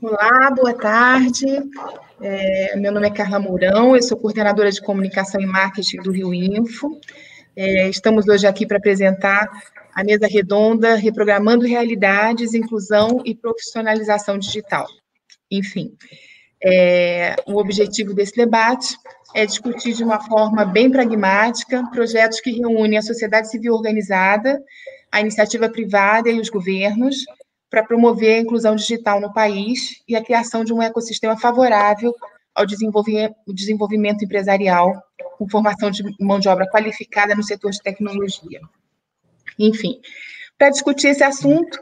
Olá, boa tarde. Meu nome é Carla Mourão, eu sou coordenadora de comunicação e marketing do Rio Info. Estamos hoje aqui para apresentar a mesa redonda Reprogramando Realidades, Inclusão e Profissionalização Digital. Enfim, o objetivo desse debate é discutir de uma forma bem pragmática projetos que reúnem a sociedade civil organizada, a iniciativa privada e os governos para promover a inclusão digital no país e a criação de um ecossistema favorável ao desenvolvimento empresarial, com formação de mão de obra qualificada no setor de tecnologia. Enfim, para discutir esse assunto,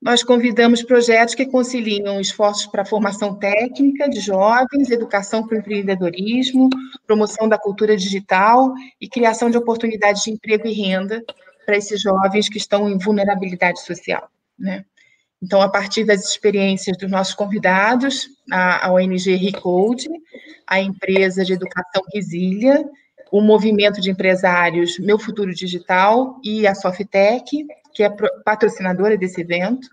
nós convidamos projetos que conciliam esforços para a formação técnica de jovens, educação para o empreendedorismo, promoção da cultura digital e criação de oportunidades de emprego e renda para esses jovens que estão em vulnerabilidade social, né? Então, a partir das experiências dos nossos convidados, a ONG Recode, a empresa de educação Resília, o movimento de empresários Meu Futuro Digital e a Softec, que é patrocinadora desse evento,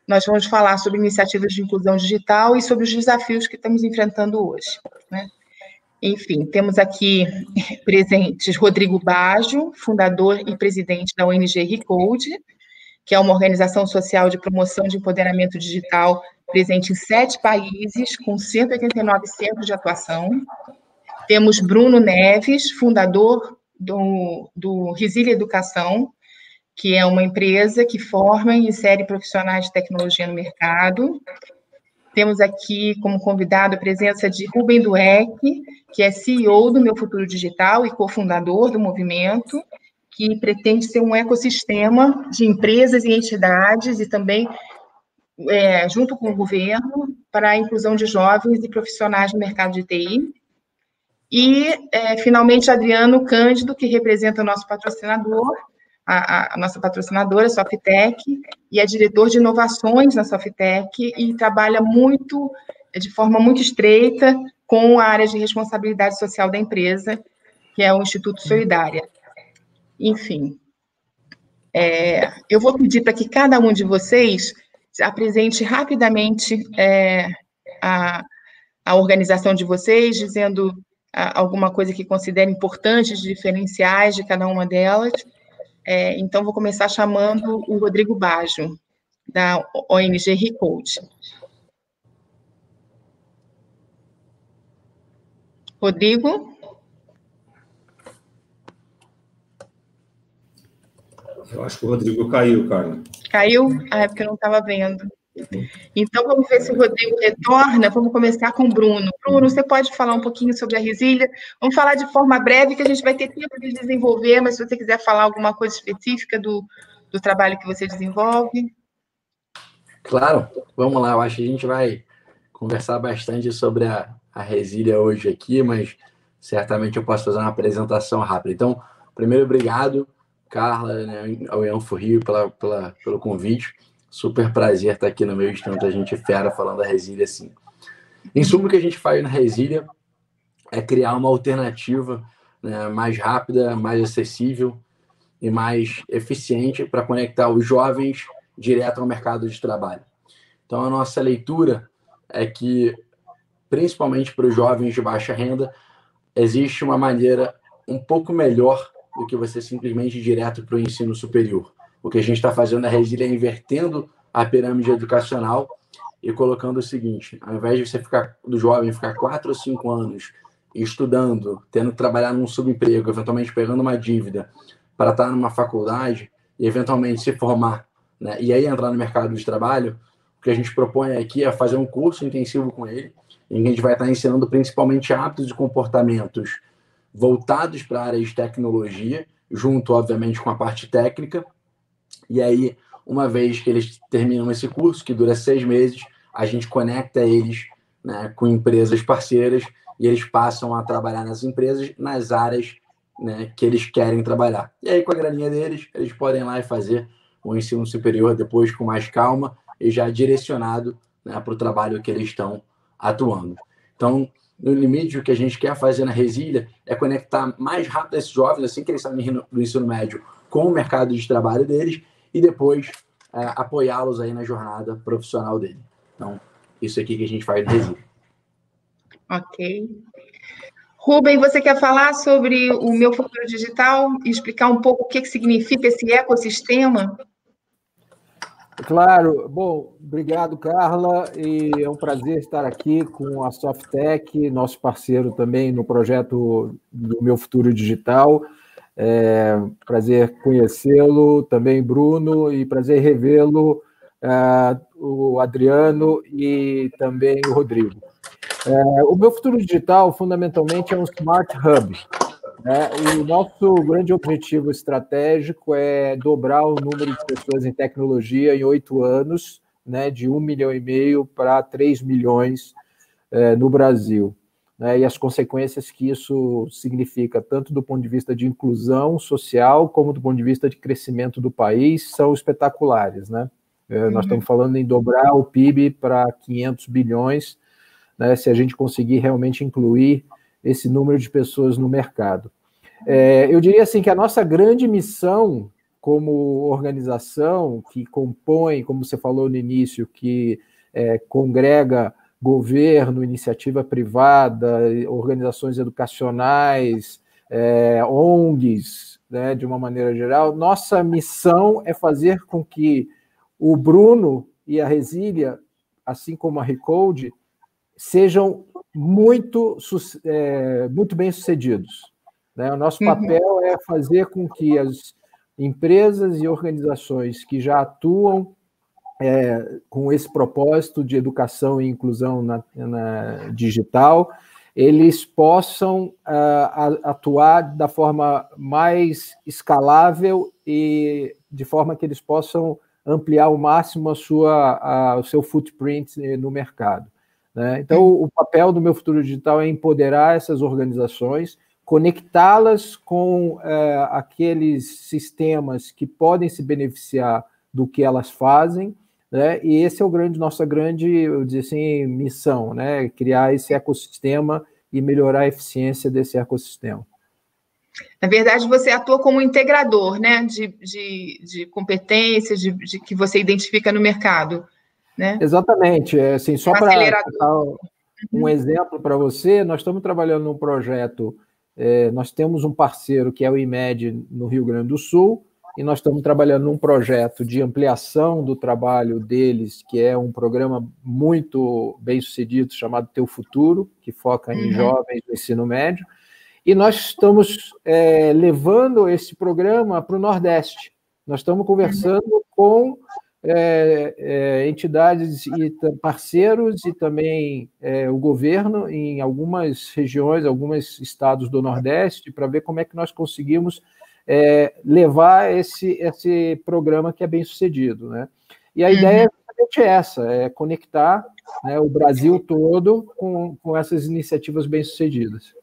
nós vamos falar sobre iniciativas de inclusão digital e sobre os desafios que estamos enfrentando hoje, né? Enfim, temos aqui presentes Rodrigo Baggio, fundador e presidente da ONG Recode, que é uma organização social de promoção de empoderamento digital presente em 7 países, com 189 centros de atuação. Temos Bruno Neves, fundador do Resília Educação, que é uma empresa que forma e insere profissionais de tecnologia no mercado. Temos aqui como convidado a presença de Rubem Dueck, que é CEO do Meu Futuro Digital e cofundador do movimento, que pretende ser um ecossistema de empresas e entidades e também, junto com o governo, para a inclusão de jovens e profissionais no mercado de TI. E, finalmente, Adriano Cândido, que representa o nosso patrocinador, a nossa patrocinadora, Softec, e é diretor de inovações na Softec e trabalha de forma muito estreita com a área de responsabilidade social da empresa, que é o Instituto Solidária. Enfim, eu vou pedir para que cada um de vocês apresente rapidamente a organização de vocês, dizendo alguma coisa que considere importante, diferenciais de cada uma delas. Então, vou começar chamando o Rodrigo Baggio, da ONG Recode. Rodrigo? Eu acho que o Rodrigo caiu, Carla. Caiu? É porque eu não estava vendo. Então, vamos ver se o Rodrigo retorna. Vamos começar com o Bruno. Bruno, você pode falar um pouquinho sobre a Resília? Vamos falar de forma breve, que a gente vai ter tempo de desenvolver, mas se você quiser falar alguma coisa específica do trabalho que você desenvolve. Claro, vamos lá. Eu acho que a gente vai conversar bastante sobre a Resília hoje aqui, mas certamente eu posso fazer uma apresentação rápida. Então, primeiro, obrigado, Carla, né, ao Info Rio pelo convite. Super prazer estar aqui no meio de tanta gente fera falando da Resília assim. Em suma, o que a gente faz na Resília é criar uma alternativa, né, mais rápida, mais acessível e mais eficiente para conectar os jovens direto ao mercado de trabalho. Então, a nossa leitura é que, principalmente para os jovens de baixa renda, existe uma maneira um pouco melhor do que você simplesmente ir direto para o ensino superior. O que a gente está fazendo na Resília é invertendo a pirâmide educacional e colocando o seguinte: ao invés de você do jovem ficar 4 ou 5 anos estudando, tendo que trabalhar num subemprego, eventualmente pegando uma dívida para estar numa faculdade e eventualmente se formar, né, e aí entrar no mercado de trabalho, o que a gente propõe aqui é fazer um curso intensivo com ele, em que a gente vai estar ensinando principalmente hábitos e comportamentos voltados para a área de tecnologia, junto, obviamente, com a parte técnica. E aí, uma vez que eles terminam esse curso, que dura 6 meses, a gente conecta eles, né, com empresas parceiras e eles passam a trabalhar nas empresas, nas áreas, né, que eles querem trabalhar. E aí, com a graninha deles, eles podem ir lá e fazer o ensino superior depois com mais calma e já direcionado, né, para o trabalho que eles estão atuando. Então, no limite, o que a gente quer fazer na Resília é conectar mais rápido esses jovens, assim que eles saem do ensino médio, com o mercado de trabalho deles e depois apoiá-los aí na jornada profissional dele. Então, isso aqui que a gente faz no Resília. Ok. Rubem, você quer falar sobre o Meu Futuro Digital e explicar um pouco o que significa esse ecossistema? Claro. Bom, obrigado, Carla, e é um prazer estar aqui com a Softec, nosso parceiro também no projeto do Meu Futuro Digital. Prazer conhecê-lo também, Bruno, e prazer revê-lo, o Adriano e também o Rodrigo. O Meu Futuro Digital, fundamentalmente, é um Smart Hub. O nosso grande objetivo estratégico é dobrar o número de pessoas em tecnologia em 8 anos, de 1,5 milhão para 3 milhões no Brasil. E as consequências que isso significa, tanto do ponto de vista de inclusão social, como do ponto de vista de crescimento do país, são espetaculares. Nós estamos falando em dobrar o PIB para 500 bilhões, se a gente conseguir realmente incluir esse número de pessoas no mercado. Eu diria assim que a nossa grande missão como organização, que compõe, como você falou no início, que congrega governo, iniciativa privada, organizações educacionais, ONGs, de uma maneira geral, nossa missão é fazer com que o Bruno e a Resília, assim como a Recode, sejam muito bem-sucedidos. O nosso papel é fazer com que as empresas e organizações que já atuam com esse propósito de educação e inclusão na digital, eles possam atuar da forma mais escalável e de forma que eles possam ampliar ao máximo o seu footprint no mercado. Então, o papel do Meu Futuro Digital é empoderar essas organizações, conectá-las com aqueles sistemas que podem se beneficiar do que elas fazem, e esse é nossa grande, eu dizer assim, missão, criar esse ecossistema e melhorar a eficiência desse ecossistema. Na verdade, você atua como integrador, de competências que você identifica no mercado. Exatamente. Assim, só para dar um exemplo para você, nós estamos trabalhando num projeto, nós temos um parceiro que é o IMED no Rio Grande do Sul, e nós estamos trabalhando num projeto de ampliação do trabalho deles, que é um programa muito bem-sucedido, chamado Teu Futuro, que foca em jovens do ensino médio, e nós estamos levando esse programa para o Nordeste. Nós estamos conversando com entidades e parceiros e também o governo em algumas regiões, alguns estados do Nordeste, para ver como é que nós conseguimos levar esse programa que é bem sucedido. E a ideia é exatamente essa, é conectar o Brasil todo com essas iniciativas bem sucedidas.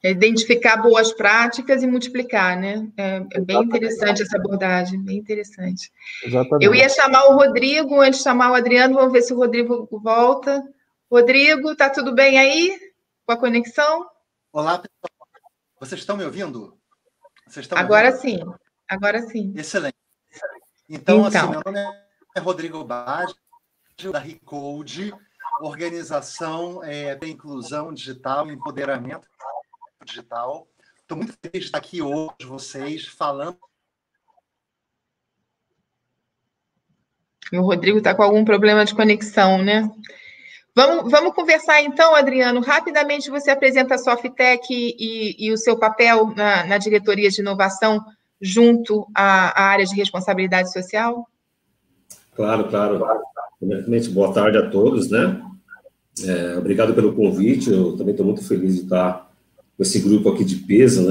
Identificar boas práticas e multiplicar, É bem interessante essa abordagem, bem interessante. Exatamente. Eu ia chamar o Rodrigo, antes de chamar o Adriano, vamos ver se o Rodrigo volta. Rodrigo, tá tudo bem aí com a conexão? Olá, pessoal. Vocês estão me ouvindo? Agora sim, agora sim. Excelente. Então, assim, meu nome é Rodrigo Baggio, da Recode, organização para inclusão digital e empoderamento digital. Estou muito feliz de estar aqui hoje, vocês, falando. O Rodrigo está com algum problema de conexão, Vamos conversar então, Adriano. Rapidamente você apresenta a Softec e o seu papel na diretoria de inovação junto à área de responsabilidade social? Claro. Primeiramente, boa tarde a todos, obrigado pelo convite. Eu também estou muito feliz de estar com esse grupo aqui de peso,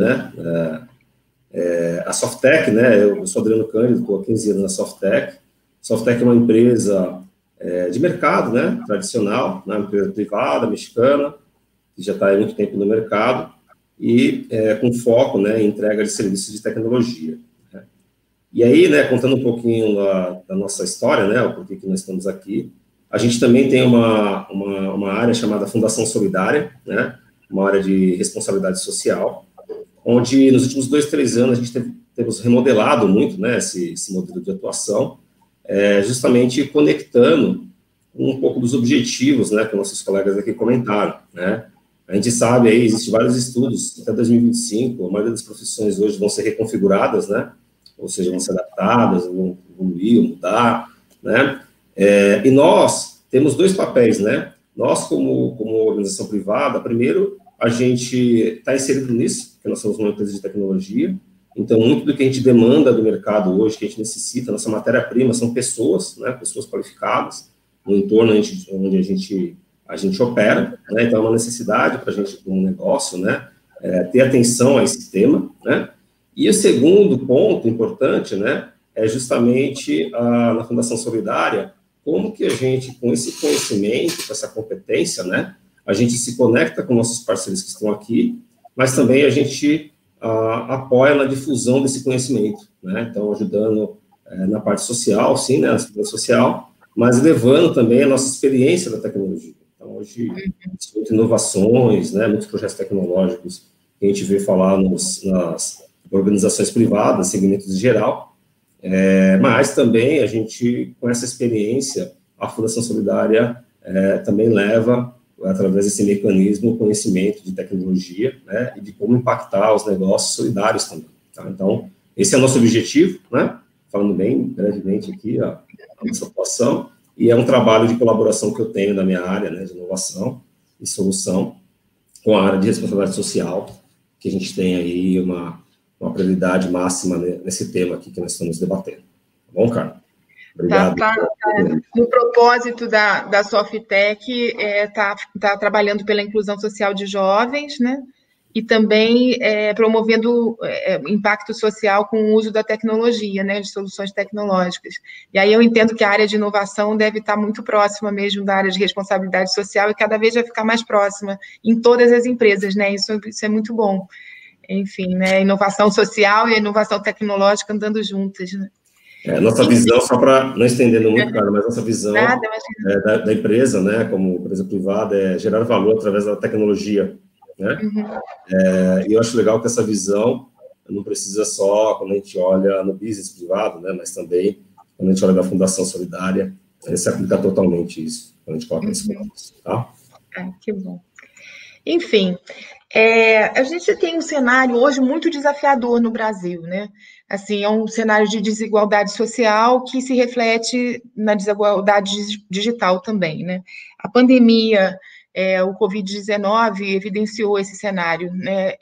a Softec, eu sou Adriano Cândido, estou há 15 anos na Softec. Softec é uma empresa de mercado, tradicional, uma empresa privada, mexicana, que já está há muito tempo no mercado, e com foco em entrega de serviços de tecnologia. E aí, contando um pouquinho da nossa história, o porquê que nós estamos aqui, a gente também tem uma área chamada Fundação Solidária, uma área de responsabilidade social, onde nos últimos 2, 3 anos a gente temos remodelado muito esse modelo de atuação, justamente conectando um pouco dos objetivos, né, que nossos colegas aqui comentaram, né? A gente sabe aí, existem vários estudos, até 2025, a maioria das profissões hoje vão ser reconfiguradas, né? Ou seja, vão ser adaptadas, vão evoluir, mudar, né? E nós temos dois papéis, né? Nós, como organização privada, primeiro, a gente está inserido nisso, porque nós somos uma empresa de tecnologia, então, muito do que a gente demanda do mercado hoje, que a gente necessita, nossa matéria-prima são pessoas, né? Pessoas qualificadas, no entorno onde a gente opera, né? Então, é uma necessidade para a gente, como negócio, né? Ter atenção a esse tema, né? E o segundo ponto importante, né? É justamente na Fundação Solidária, como que a gente, com esse conhecimento, com essa competência, né? A gente se conecta com nossos parceiros que estão aqui, mas também a gente apoia na difusão desse conhecimento, né? Então, ajudando na parte social, sim, né? Na segurança social, mas levando também a nossa experiência da tecnologia. Então, hoje, muitas inovações, né, muitos projetos tecnológicos que a gente vê falar nas organizações privadas, segmentos em geral, mas também a gente, com essa experiência, a Fundação Solidária também leva, através desse mecanismo, o conhecimento de tecnologia, né, e de como impactar os negócios solidários também. Tá? Então, esse é o nosso objetivo, né? Falando bem brevemente aqui a nossa atuação, e é um trabalho de colaboração que eu tenho na minha área, né, de inovação e solução, com a área de responsabilidade social, que a gente tem aí uma prioridade máxima nesse tema aqui que nós estamos debatendo. Tá bom, Carla? Obrigado. No propósito da Softec, tá trabalhando pela inclusão social de jovens, né? E também promovendo impacto social com o uso da tecnologia, né, de soluções tecnológicas. E aí eu entendo que a área de inovação deve estar muito próxima mesmo da área de responsabilidade social e cada vez vai ficar mais próxima em todas as empresas, né? Isso é muito bom. Enfim, né? Inovação social e a inovação tecnológica andando juntas, né? Nossa visão, só para não estendendo muito, cara, mas nossa visão da empresa, né, como empresa privada, é gerar valor através da tecnologia, né? E eu acho legal que essa visão não precisa só quando a gente olha no business privado, né, mas também quando a gente olha da Fundação Solidária, se aplica totalmente isso, quando a gente coloca nesse contexto, tá? Que bom. Enfim, a gente tem um cenário hoje muito desafiador no Brasil, né? Assim, é um cenário de desigualdade social que se reflete na desigualdade digital também, né? A pandemia, o Covid-19 evidenciou esse cenário, né?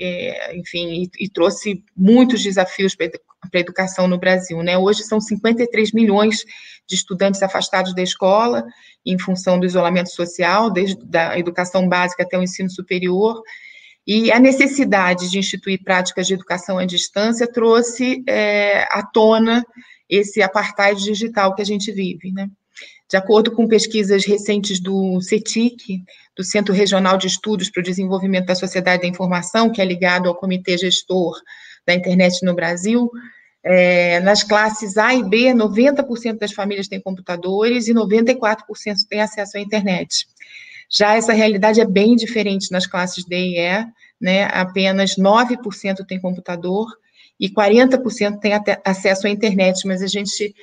Enfim, e trouxe muitos desafios para a educação no Brasil, né? Hoje são 53 milhões de estudantes afastados da escola, em função do isolamento social, desde a educação básica até o ensino superior, e a necessidade de instituir práticas de educação à distância trouxe à tona esse apartheid digital que a gente vive, né? De acordo com pesquisas recentes do CETIC, do Centro Regional de Estudos para o Desenvolvimento da Sociedade da Informação, que é ligado ao Comitê Gestor da Internet no Brasil, nas classes A e B, 90% das famílias têm computadores e 94% têm acesso à internet. Já essa realidade é bem diferente nas classes D e E, né? Apenas 9% têm computador e 40% têm acesso à internet, mas a gente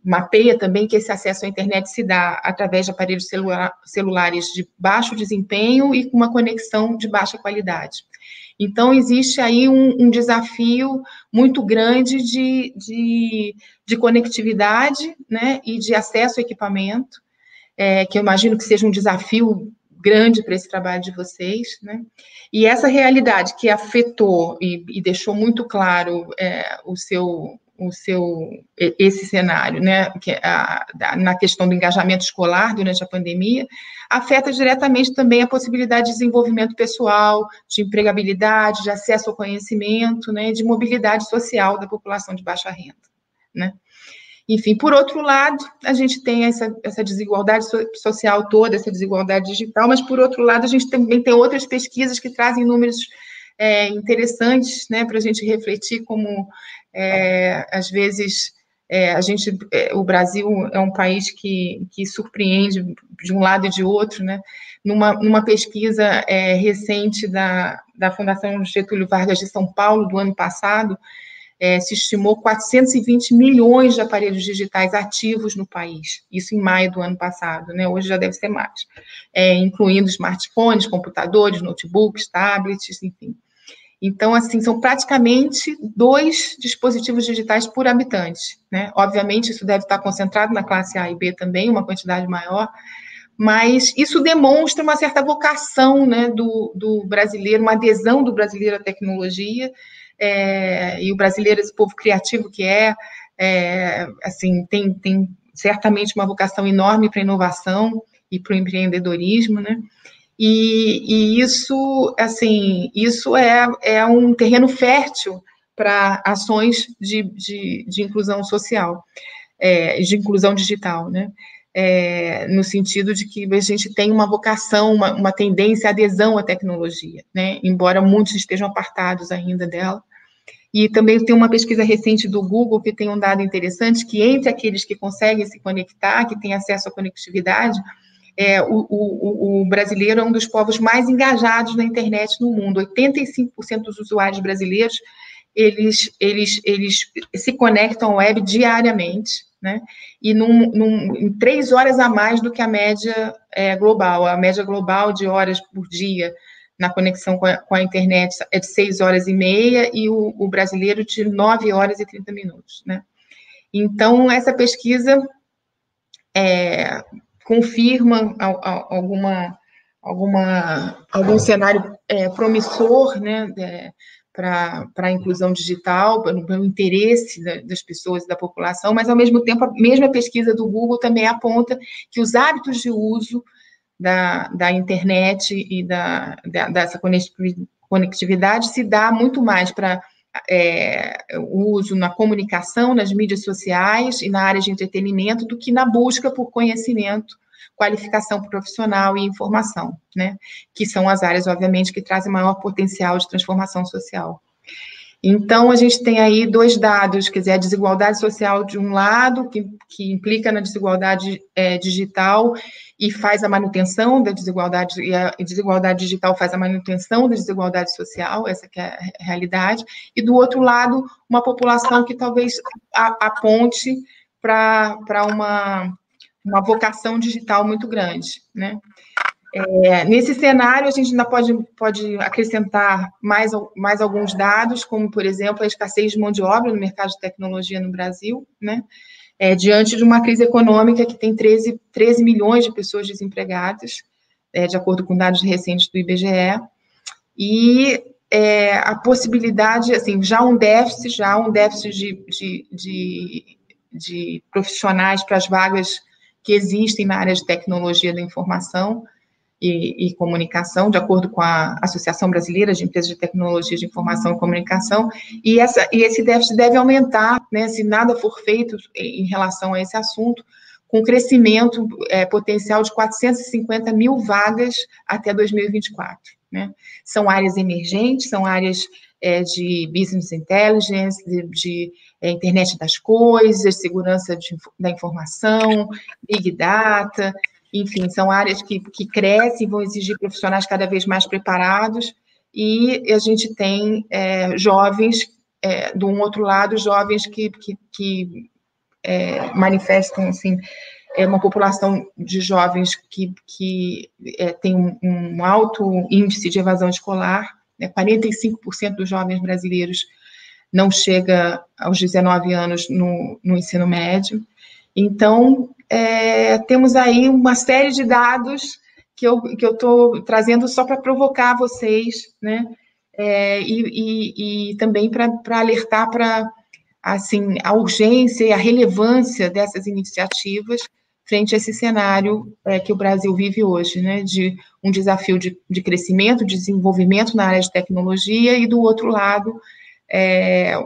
mapeia também que esse acesso à internet se dá através de aparelhos celulares de baixo desempenho e com uma conexão de baixa qualidade. Então, existe aí um desafio muito grande de conectividade, né, e de acesso ao equipamento, que eu imagino que seja um desafio grande para esse trabalho de vocês, né? E essa realidade que afetou e deixou muito claro esse cenário, né, na questão do engajamento escolar durante a pandemia, afeta diretamente também a possibilidade de desenvolvimento pessoal, de empregabilidade, de acesso ao conhecimento, né, de mobilidade social da população de baixa renda, né? Enfim, por outro lado, a gente tem essa desigualdade social toda, essa desigualdade digital, mas, por outro lado, a gente também tem outras pesquisas que trazem números interessantes, né, para a gente refletir como, às vezes, o Brasil é um país que surpreende de um lado e de outro, né? Numa pesquisa recente da Fundação Getúlio Vargas de São Paulo, do ano passado, se estimou 420 milhões de aparelhos digitais ativos no país, isso em maio do ano passado, né? Hoje já deve ser mais, incluindo smartphones, computadores, notebooks, tablets, enfim. Então, assim, são praticamente 2 dispositivos digitais por habitante, né? Obviamente, isso deve estar concentrado na classe A e B também, uma quantidade maior, mas isso demonstra uma certa vocação, né, do brasileiro, uma adesão do brasileiro à tecnologia, e o brasileiro, esse povo criativo que assim, tem certamente uma vocação enorme para a inovação e para o empreendedorismo, né? E isso, assim, isso é um terreno fértil para ações de inclusão social, de inclusão digital, né? No sentido de que a gente tem uma vocação, uma tendência à adesão à tecnologia, né? Embora muitos estejam apartados ainda dela. E também tem uma pesquisa recente do Google que tem um dado interessante, que entre aqueles que conseguem se conectar, que têm acesso à conectividade, o brasileiro é um dos povos mais engajados na internet no mundo. 85% dos usuários brasileiros, eles se conectam à web diariamente, né? E em 3 horas a mais do que a média global. A média global de horas por dia na conexão com a internet é de 6 horas e meia, e o brasileiro de 9 horas e 30 minutos, né? Então, essa pesquisa confirma algum cenário promissor, né, para a inclusão digital, pelo interesse das pessoas e da população, mas, ao mesmo tempo, a mesma pesquisa do Google também aponta que os hábitos de uso da internet e dessa conectividade se dá muito mais para o uso na comunicação, nas mídias sociais e na área de entretenimento, do que na busca por conhecimento, qualificação profissional e informação, né? Que são as áreas, obviamente, que trazem maior potencial de transformação social. Então, a gente tem aí 2 dados, quer dizer, a desigualdade social de um lado, que implica na desigualdade digital e faz a manutenção da desigualdade, e a desigualdade digital faz a manutenção da desigualdade social, essa que é a realidade, e do outro lado, uma população que talvez aponte para uma vocação digital muito grande, né? Nesse cenário, a gente ainda pode acrescentar mais alguns dados, como, por exemplo, a escassez de mão de obra no mercado de tecnologia no Brasil, né? Diante de uma crise econômica que tem 13 milhões de pessoas desempregadas, de acordo com dados recentes do IBGE, e a possibilidade, assim, já um déficit de profissionais para as vagas que existem na área de tecnologia da informação e comunicação, de acordo com a Associação Brasileira de Empresas de Tecnologia de Informação e Comunicação, e esse déficit deve aumentar, né, se nada for feito em relação a esse assunto, com crescimento potencial de 450 mil vagas até 2024. Né? São áreas emergentes, são áreas de business intelligence, de internet das coisas, segurança da informação, big data. Enfim, são áreas que crescem e vão exigir profissionais cada vez mais preparados, e a gente tem jovens, do outro lado, jovens que manifestam, assim, uma população de jovens que tem um alto índice de evasão escolar, 45% dos jovens brasileiros não chega aos 19 anos no ensino médio. Então, temos aí uma série de dados que eu estou trazendo só para provocar vocês, né? E também para alertar para, assim, a urgência e a relevância dessas iniciativas frente a esse cenário que o Brasil vive hoje, né? De um desafio de crescimento, de desenvolvimento na área de tecnologia, e, do outro lado,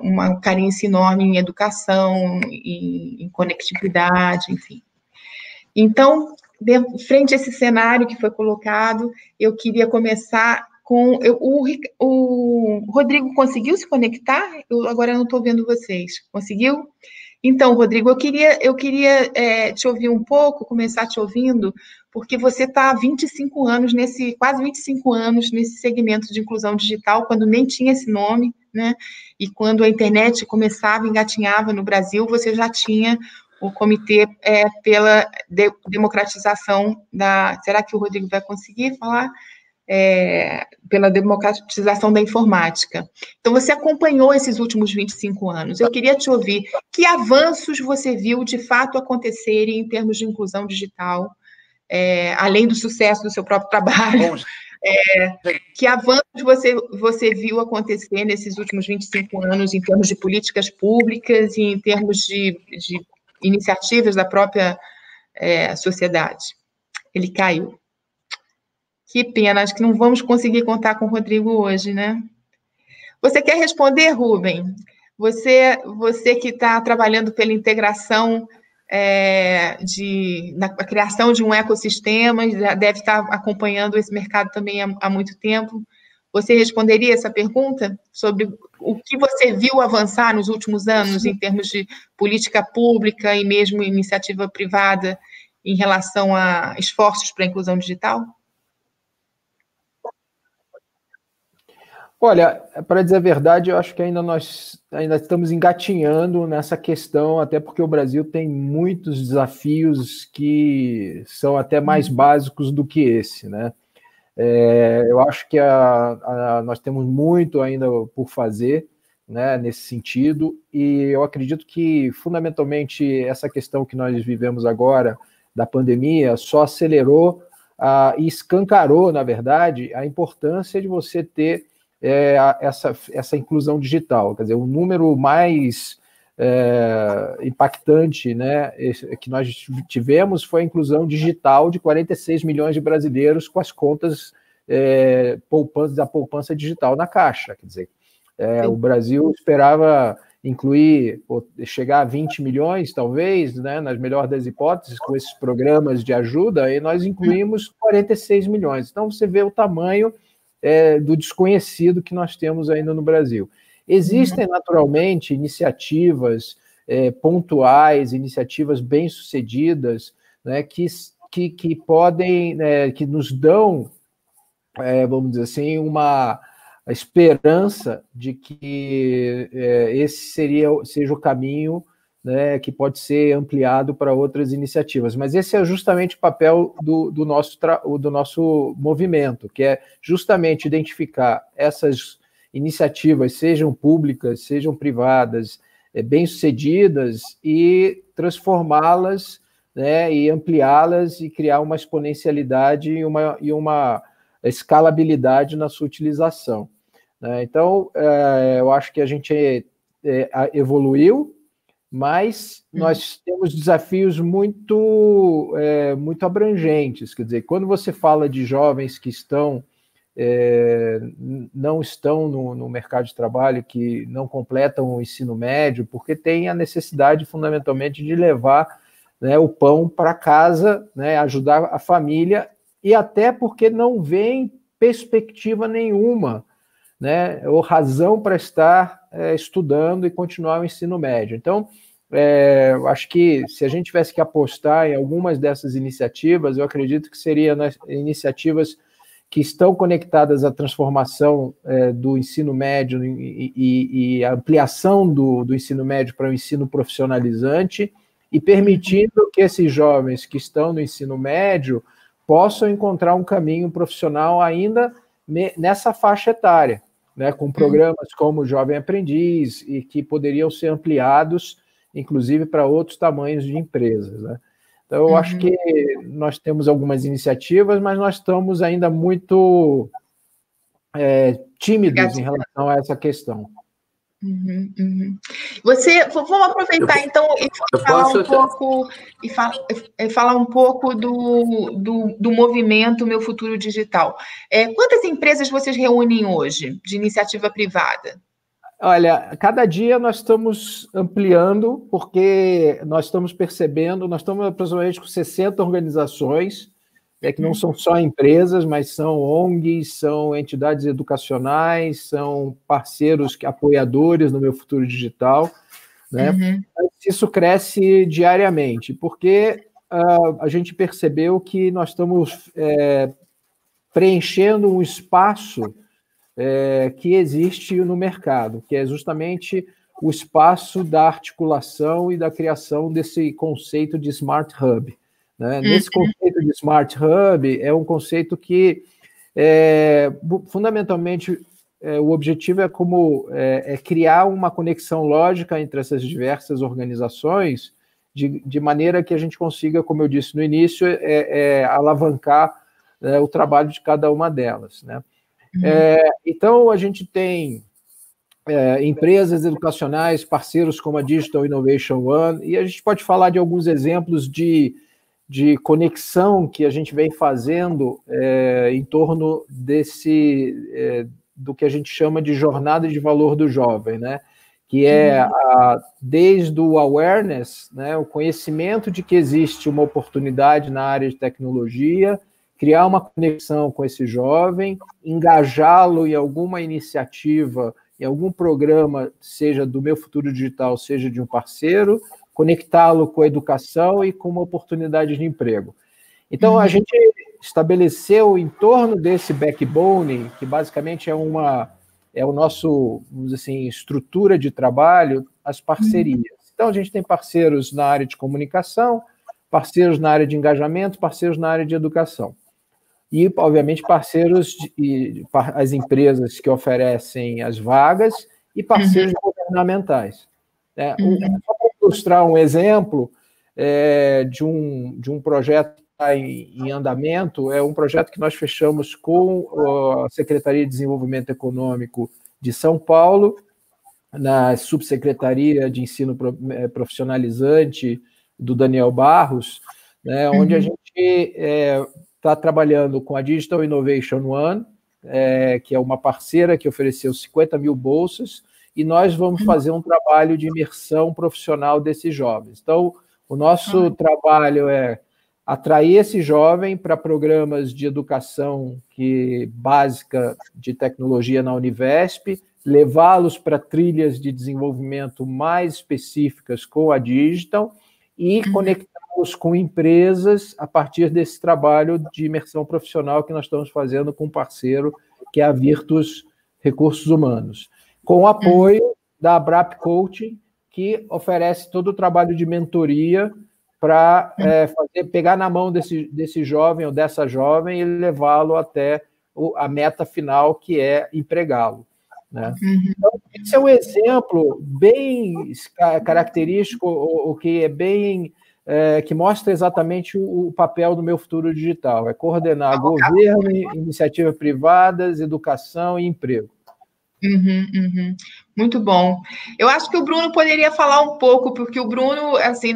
uma carência enorme em educação, em conectividade, enfim. Então, frente a esse cenário que foi colocado, eu queria começar com... O Rodrigo conseguiu se conectar? Eu agora não estou vendo vocês. Conseguiu? Então, Rodrigo, eu queria te ouvir um pouco, começar te ouvindo, porque você está há 25 anos, quase 25 anos, nesse segmento de inclusão digital, quando nem tinha esse nome, né? E quando a internet começava, engatinhava no Brasil, você já tinha o Comitê pela Democratização da... Será que o Rodrigo vai conseguir falar? Pela democratização da informática. Então, você acompanhou esses últimos 25 anos. Eu queria te ouvir. Que avanços você viu, de fato, acontecerem em termos de inclusão digital, além do sucesso do seu próprio trabalho? Que avanços você viu acontecer nesses últimos 25 anos em termos de políticas públicas e em termos de iniciativas da própria sociedade? Ele caiu. Que pena, acho que não vamos conseguir contar com o Rodrigo hoje, né? Você quer responder, Rubem? Você que está trabalhando pela integração, na criação de um ecossistema, já deve estar acompanhando esse mercado também há muito tempo. Você responderia essa pergunta sobre o que você viu avançar nos últimos anos em termos de política pública e mesmo iniciativa privada em relação a esforços para a inclusão digital? Olha, para dizer a verdade, eu acho que nós ainda estamos engatinhando nessa questão, até porque o Brasil tem muitos desafios que são até mais básicos do que esse, né? Eu acho que nós temos muito ainda por fazer, né, nesse sentido, e eu acredito que, fundamentalmente, essa questão que nós vivemos agora, da pandemia, só acelerou e escancarou, na verdade, a importância de você ter essa inclusão digital. Quer dizer, o número mais impactante, né, que nós tivemos foi a inclusão digital de 46 milhões de brasileiros com as contas da poupança digital na Caixa. Quer dizer, o Brasil esperava incluir, chegar a 20 milhões, talvez, né, nas melhores das hipóteses, com esses programas de ajuda, e nós incluímos 46 milhões. Então, você vê o tamanho do desconhecido que nós temos ainda no Brasil. Existem, naturalmente, iniciativas pontuais, iniciativas bem-sucedidas, né, que podem, que nos dão, vamos dizer assim, uma esperança de que esse seja o caminho, né, que pode ser ampliado para outras iniciativas. Mas esse é justamente o papel do nosso movimento, que é justamente identificar essas iniciativas, sejam públicas, sejam privadas, bem-sucedidas, e transformá-las, né, e ampliá-las e criar uma exponencialidade e uma escalabilidade na sua utilização, né? Então, eu acho que a gente evoluiu, mas nós temos desafios muito abrangentes. Quer dizer, quando você fala de jovens que não estão no mercado de trabalho, que não completam o ensino médio, porque tem a necessidade, fundamentalmente, de levar, né, o pão para casa, né, ajudar a família, e até porque não vem perspectiva nenhuma, né, ou razão para estar estudando e continuar o ensino médio. Então, acho que se a gente tivesse que apostar em algumas dessas iniciativas, eu acredito que seriam iniciativas que estão conectadas à transformação do ensino médio e a ampliação do ensino médio para o ensino profissionalizante, e permitindo que esses jovens que estão no ensino médio possam encontrar um caminho profissional ainda nessa faixa etária, né, com programas como o Jovem Aprendiz, e que poderiam ser ampliados, inclusive, para outros tamanhos de empresas, né? Então, eu acho que nós temos algumas iniciativas, mas nós estamos ainda muito tímidos em relação a essa questão. Vamos aproveitar, então, e falar um pouco do movimento Meu Futuro Digital. Quantas empresas vocês reúnem hoje, de iniciativa privada? Olha, cada dia nós estamos ampliando, porque nós estamos percebendo, nós estamos aproximadamente com 60 organizações, que não são só empresas, mas são ONGs, são entidades educacionais, são parceiros, apoiadores no Meu Futuro Digital, né? Isso cresce diariamente, porque a gente percebeu que nós estamos preenchendo um espaço que existe no mercado, que é justamente o espaço da articulação e da criação desse conceito de Smart Hub, né? Nesse conceito de Smart Hub, é um conceito que, fundamentalmente, o objetivo é criar uma conexão lógica entre essas diversas organizações, de maneira que a gente consiga, como eu disse no início, alavancar o trabalho de cada uma delas, né? Então, a gente tem empresas educacionais, parceiros como a Digital Innovation One, e a gente pode falar de alguns exemplos de conexão que a gente vem fazendo em torno do que a gente chama de jornada de valor do jovem, né? Que é desde o awareness, né, o conhecimento de que existe uma oportunidade na área de tecnologia, criar uma conexão com esse jovem, engajá-lo em alguma iniciativa, em algum programa, seja do Meu Futuro Digital, seja de um parceiro, conectá-lo com a educação e com uma oportunidade de emprego. Então, a gente estabeleceu em torno desse backbone, que basicamente é o nosso, vamos dizer assim, estrutura de trabalho, as parcerias. Então, a gente tem parceiros na área de comunicação, parceiros na área de engajamento, parceiros na área de educação. E, obviamente, parceiros, as empresas que oferecem as vagas e parceiros governamentais. Só para ilustrar um exemplo de um projeto que está em andamento, é um projeto que nós fechamos com a Secretaria de Desenvolvimento Econômico de São Paulo, na Subsecretaria de Ensino Profissionalizante do Daniel Barros, né, onde a gente está trabalhando com a Digital Innovation One, que é uma parceira que ofereceu 50 mil bolsas, e nós vamos fazer um trabalho de imersão profissional desses jovens. Então, o nosso trabalho é atrair esse jovem para programas de educação básica de tecnologia na Univesp, levá-los para trilhas de desenvolvimento mais específicas com a Digital e conectá-los com empresas a partir desse trabalho de imersão profissional que nós estamos fazendo com um parceiro, que é a Virtus Recursos Humanos, com o apoio da Abrap Coaching, que oferece todo o trabalho de mentoria para pegar na mão desse jovem ou dessa jovem e levá-lo até a meta final, que é empregá-lo, né? Então, esse é um exemplo bem característico, o que é bem... que mostra exatamente o papel do Meu Futuro Digital, é coordenar governo, iniciativas privadas, educação e emprego. Muito bom. Eu acho que o Bruno poderia falar um pouco, porque o Bruno, assim,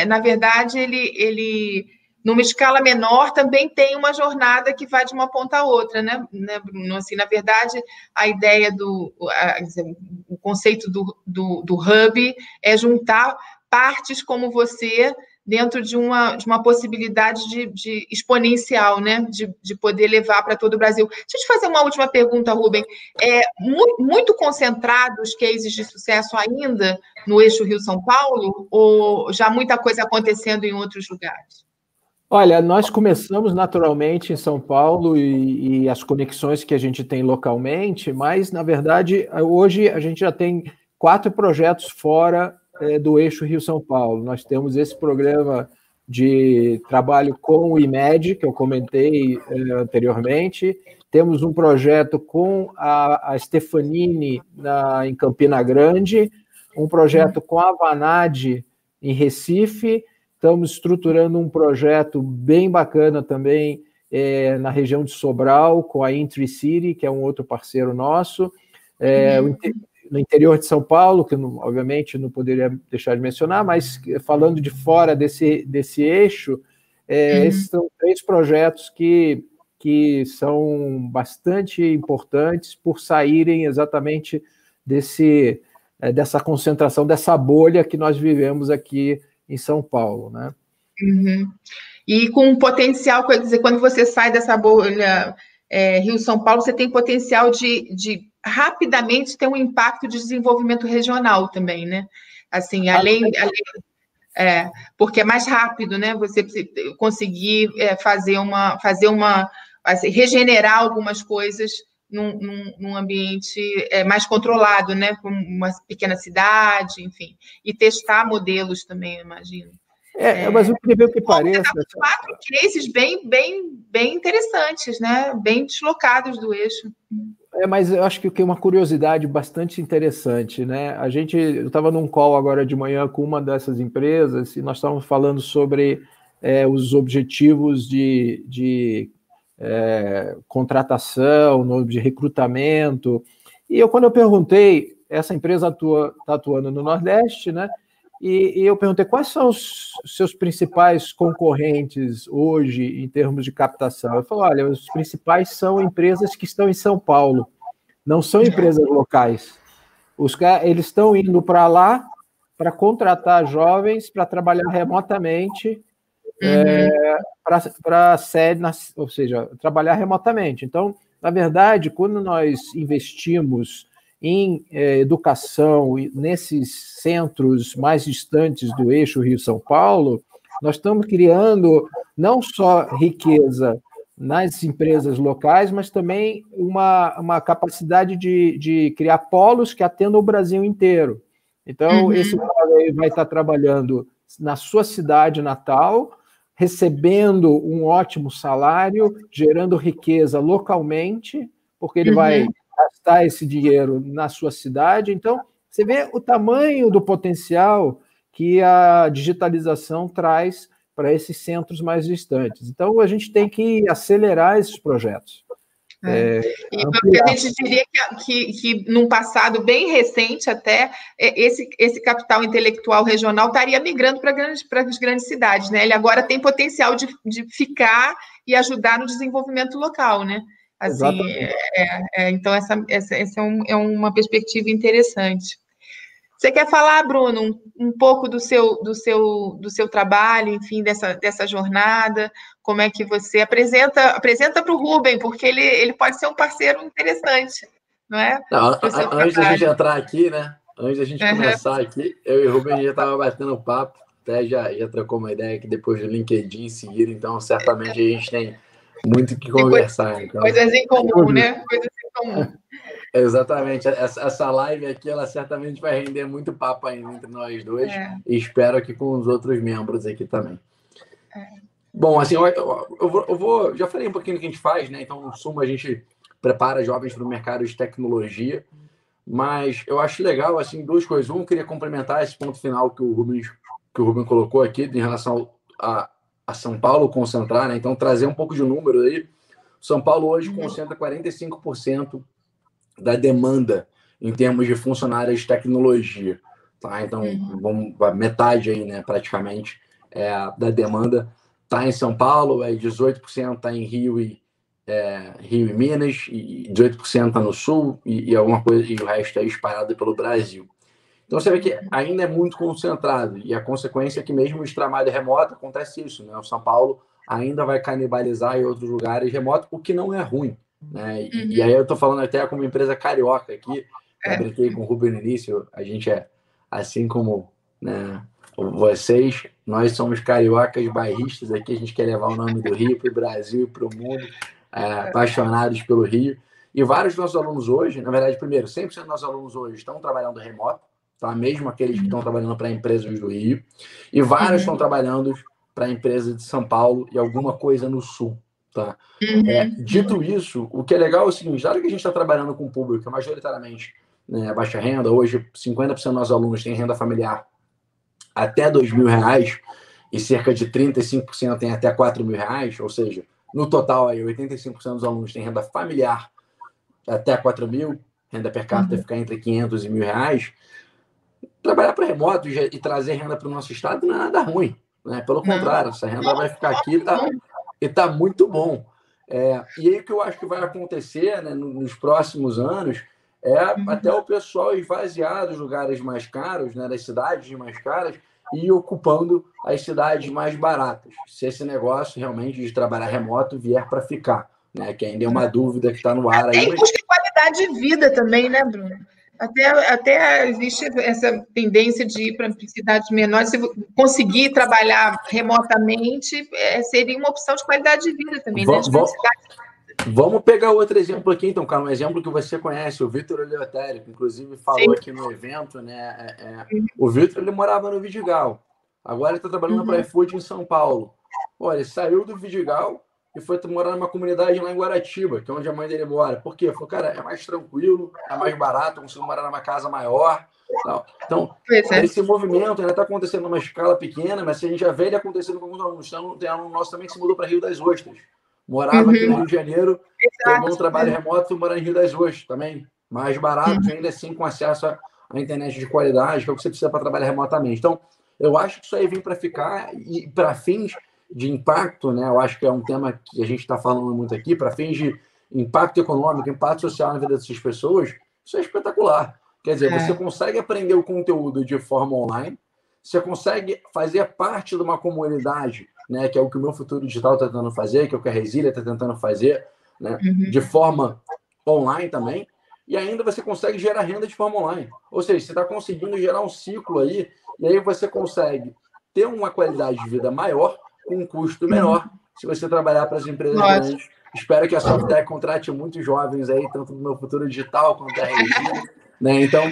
na verdade, ele numa escala menor, também tem uma jornada que vai de uma ponta a outra, né, Bruno? Assim, na verdade, a ideia o conceito do hub é juntar partes como você dentro de uma possibilidade de exponencial, né? De poder levar para todo o Brasil. Deixa eu te fazer uma última pergunta, Rubem. Muito concentrados cases de sucesso ainda no eixo Rio-São Paulo, ou já muita coisa acontecendo em outros lugares? Olha, nós começamos naturalmente em São Paulo e as conexões que a gente tem localmente, mas, na verdade, hoje a gente já tem 4 projetos fora do eixo Rio-São Paulo. Nós temos esse programa de trabalho com o IMED, que eu comentei anteriormente. Temos um projeto com a Stefanini em Campina Grande, um projeto com a Vanad em Recife. Estamos estruturando um projeto bem bacana também na região de Sobral, com a Intricity, que é um outro parceiro nosso. No interior de São Paulo, que obviamente não poderia deixar de mencionar, mas falando de fora desse esse esses são 3 projetos que são bastante importantes por saírem exatamente dessa concentração, dessa bolha que nós vivemos aqui em São Paulo, né? E com um potencial, quer dizer, quando você sai dessa bolha Rio-São Paulo, você tem potencial de rapidamente ter um impacto de desenvolvimento regional também, né? Assim, porque é mais rápido, né? Você conseguir regenerar algumas coisas num ambiente mais controlado, né? Como uma pequena cidade, enfim. E testar modelos também, eu imagino. Mas o incrível que pareça... 4 cases bem interessantes, né? Bem deslocados do eixo. Mas eu acho que é uma curiosidade bastante interessante, né? Eu estava num call agora de manhã com uma dessas empresas e nós estávamos falando sobre os objetivos de contratação, de recrutamento. E quando eu perguntei, essa empresa está atuando no Nordeste, né? E eu perguntei quais são os seus principais concorrentes hoje em termos de captação. Eu falei, olha, os principais são empresas que estão em São Paulo, não são empresas locais. Eles estão indo para lá para contratar jovens para trabalhar remotamente, para sede, ou seja, trabalhar remotamente. Então, na verdade, quando nós investimos em educação nesses centros mais distantes do eixo Rio-São Paulo, nós estamos criando não só riqueza nas empresas locais, mas também uma capacidade de criar polos que atendam o Brasil inteiro. Então, esse polo aí vai estar trabalhando na sua cidade natal, recebendo um ótimo salário, gerando riqueza localmente, porque ele vai gastar esse dinheiro na sua cidade. Então, você vê o tamanho do potencial que a digitalização traz para esses centros mais distantes. Então, a gente tem que acelerar esses projetos. A gente diria que num passado bem recente até, esse capital intelectual regional estaria migrando para as grandes cidades, né? Ele agora tem potencial de ficar e ajudar no desenvolvimento local, né? Assim, então, essa é uma perspectiva interessante. Você quer falar, Bruno, um pouco do seu trabalho, enfim, dessa jornada? Como é que você apresenta para o Rubem, porque ele pode ser um parceiro interessante, não é? Não, antes da gente entrar aqui, né? Antes da gente começar aqui, eu e o Rubem já estava batendo papo, até já trocou uma ideia aqui depois do LinkedIn em seguida, então certamente a gente tem muito o que conversar. Então... Coisas em comum, né? Coisas em comum. Exatamente. Essa live aqui, ela certamente vai render muito papo ainda entre nós dois. E espero que com os outros membros aqui também. Bom, assim, eu vou... Já falei um pouquinho do que a gente faz, né? Então, no Sumo, a gente prepara jovens para o mercado de tecnologia. Mas eu acho legal, assim, duas coisas. Um, eu queria complementar esse ponto final que o Rubem colocou aqui, em relação a São Paulo concentrar, né? Então, trazer um pouco de número aí. São Paulo hoje concentra 45% da demanda em termos de funcionários de tecnologia, tá? Então, metade aí, né, praticamente, da demanda está em São Paulo, 18% está em Rio e Minas, e 18% está no Sul, e alguma coisa, e o resto é espalhado pelo Brasil. Então, você vê que ainda é muito concentrado, e a consequência é que mesmo de trabalho remoto acontece isso, né? O São Paulo ainda vai canibalizar em outros lugares remotos, o que não é ruim, né? E aí eu estou falando até como empresa carioca aqui, eu brinquei com o Rubem no início, a gente assim como, né, vocês, nós somos cariocas bairristas aqui, a gente quer levar o nome do Rio para o Brasil e para o mundo, apaixonados pelo Rio. E vários dos nossos alunos hoje, na verdade, primeiro, 100% dos nossos alunos hoje estão trabalhando remoto, tá? Mesmo aqueles que estão trabalhando para empresas do Rio, e vários estão trabalhando para empresas de São Paulo e alguma coisa no Sul. Tá? Dito isso, o que é legal é o seguinte: já que a gente está trabalhando com o público, majoritariamente, né, baixa renda, hoje 50% dos nossos alunos têm renda familiar até R$2.000 e cerca de 35% têm até R$4.000, ou seja, no total aí 85% dos alunos têm renda familiar até R$4.000, renda per capita fica entre R$500 e R$1.000. Trabalhar para remoto e trazer renda para o nosso estado não é nada ruim, né? Pelo contrário, essa renda vai ficar aqui e tá muito bom. E aí o que eu acho que vai acontecer, né, nos próximos anos até o pessoal esvaziar dos lugares mais caros, né, das cidades mais caras, e ir ocupando as cidades mais baratas. Se esse negócio realmente de trabalhar remoto vier para ficar, né, que ainda é uma dúvida que está no ar aí. Tem custo de qualidade de vida também, né, Bruno? Até existe essa tendência de ir para cidades menores. Se conseguir trabalhar remotamente, seria uma opção de qualidade de vida também, né? Vamos pegar outro exemplo aqui, então, cara, um exemplo que você conhece, o Vitor Eleutério, que inclusive falou aqui no evento, né? O Vitor, ele morava no Vidigal, agora ele está trabalhando para a iFood em São Paulo. Olha, ele saiu do Vidigal e foi morar numa comunidade lá em Guaratiba, que é onde a mãe dele mora. Por quê? Falou, cara, é mais tranquilo, é mais barato, eu consigo morar numa casa maior. Tal. Então, esse movimento ainda está acontecendo numa escala pequena, mas a gente já vê ele acontecendo com alguns alunos. Então, tem aluno nosso também que se mudou para Rio das Ostras. Morava aqui no Rio de Janeiro, pegou um trabalho remoto e foi morar em Rio das Ostras também. Mais barato, ainda assim com acesso à internet de qualidade, que é o que você precisa para trabalhar remotamente. Então, eu acho que isso aí vem para ficar e para fins de impacto, né? Eu acho que é um tema que a gente está falando muito aqui, para fins de impacto econômico, impacto social na vida dessas pessoas, isso é espetacular. Quer dizer, você consegue aprender o conteúdo de forma online, você consegue fazer parte de uma comunidade, né, que é o que o Meu Futuro Digital está tentando fazer, que é o que a Resília está tentando fazer, né, de forma online também, e ainda você consegue gerar renda de forma online. Ou seja, você está conseguindo gerar um ciclo aí, e aí você consegue ter uma qualidade de vida maior, com um custo menor, se você trabalhar para as empresas grandes. Espero que a Softtech contrate muitos jovens aí, tanto do Meu Futuro Digital quanto da Resília, né? Então,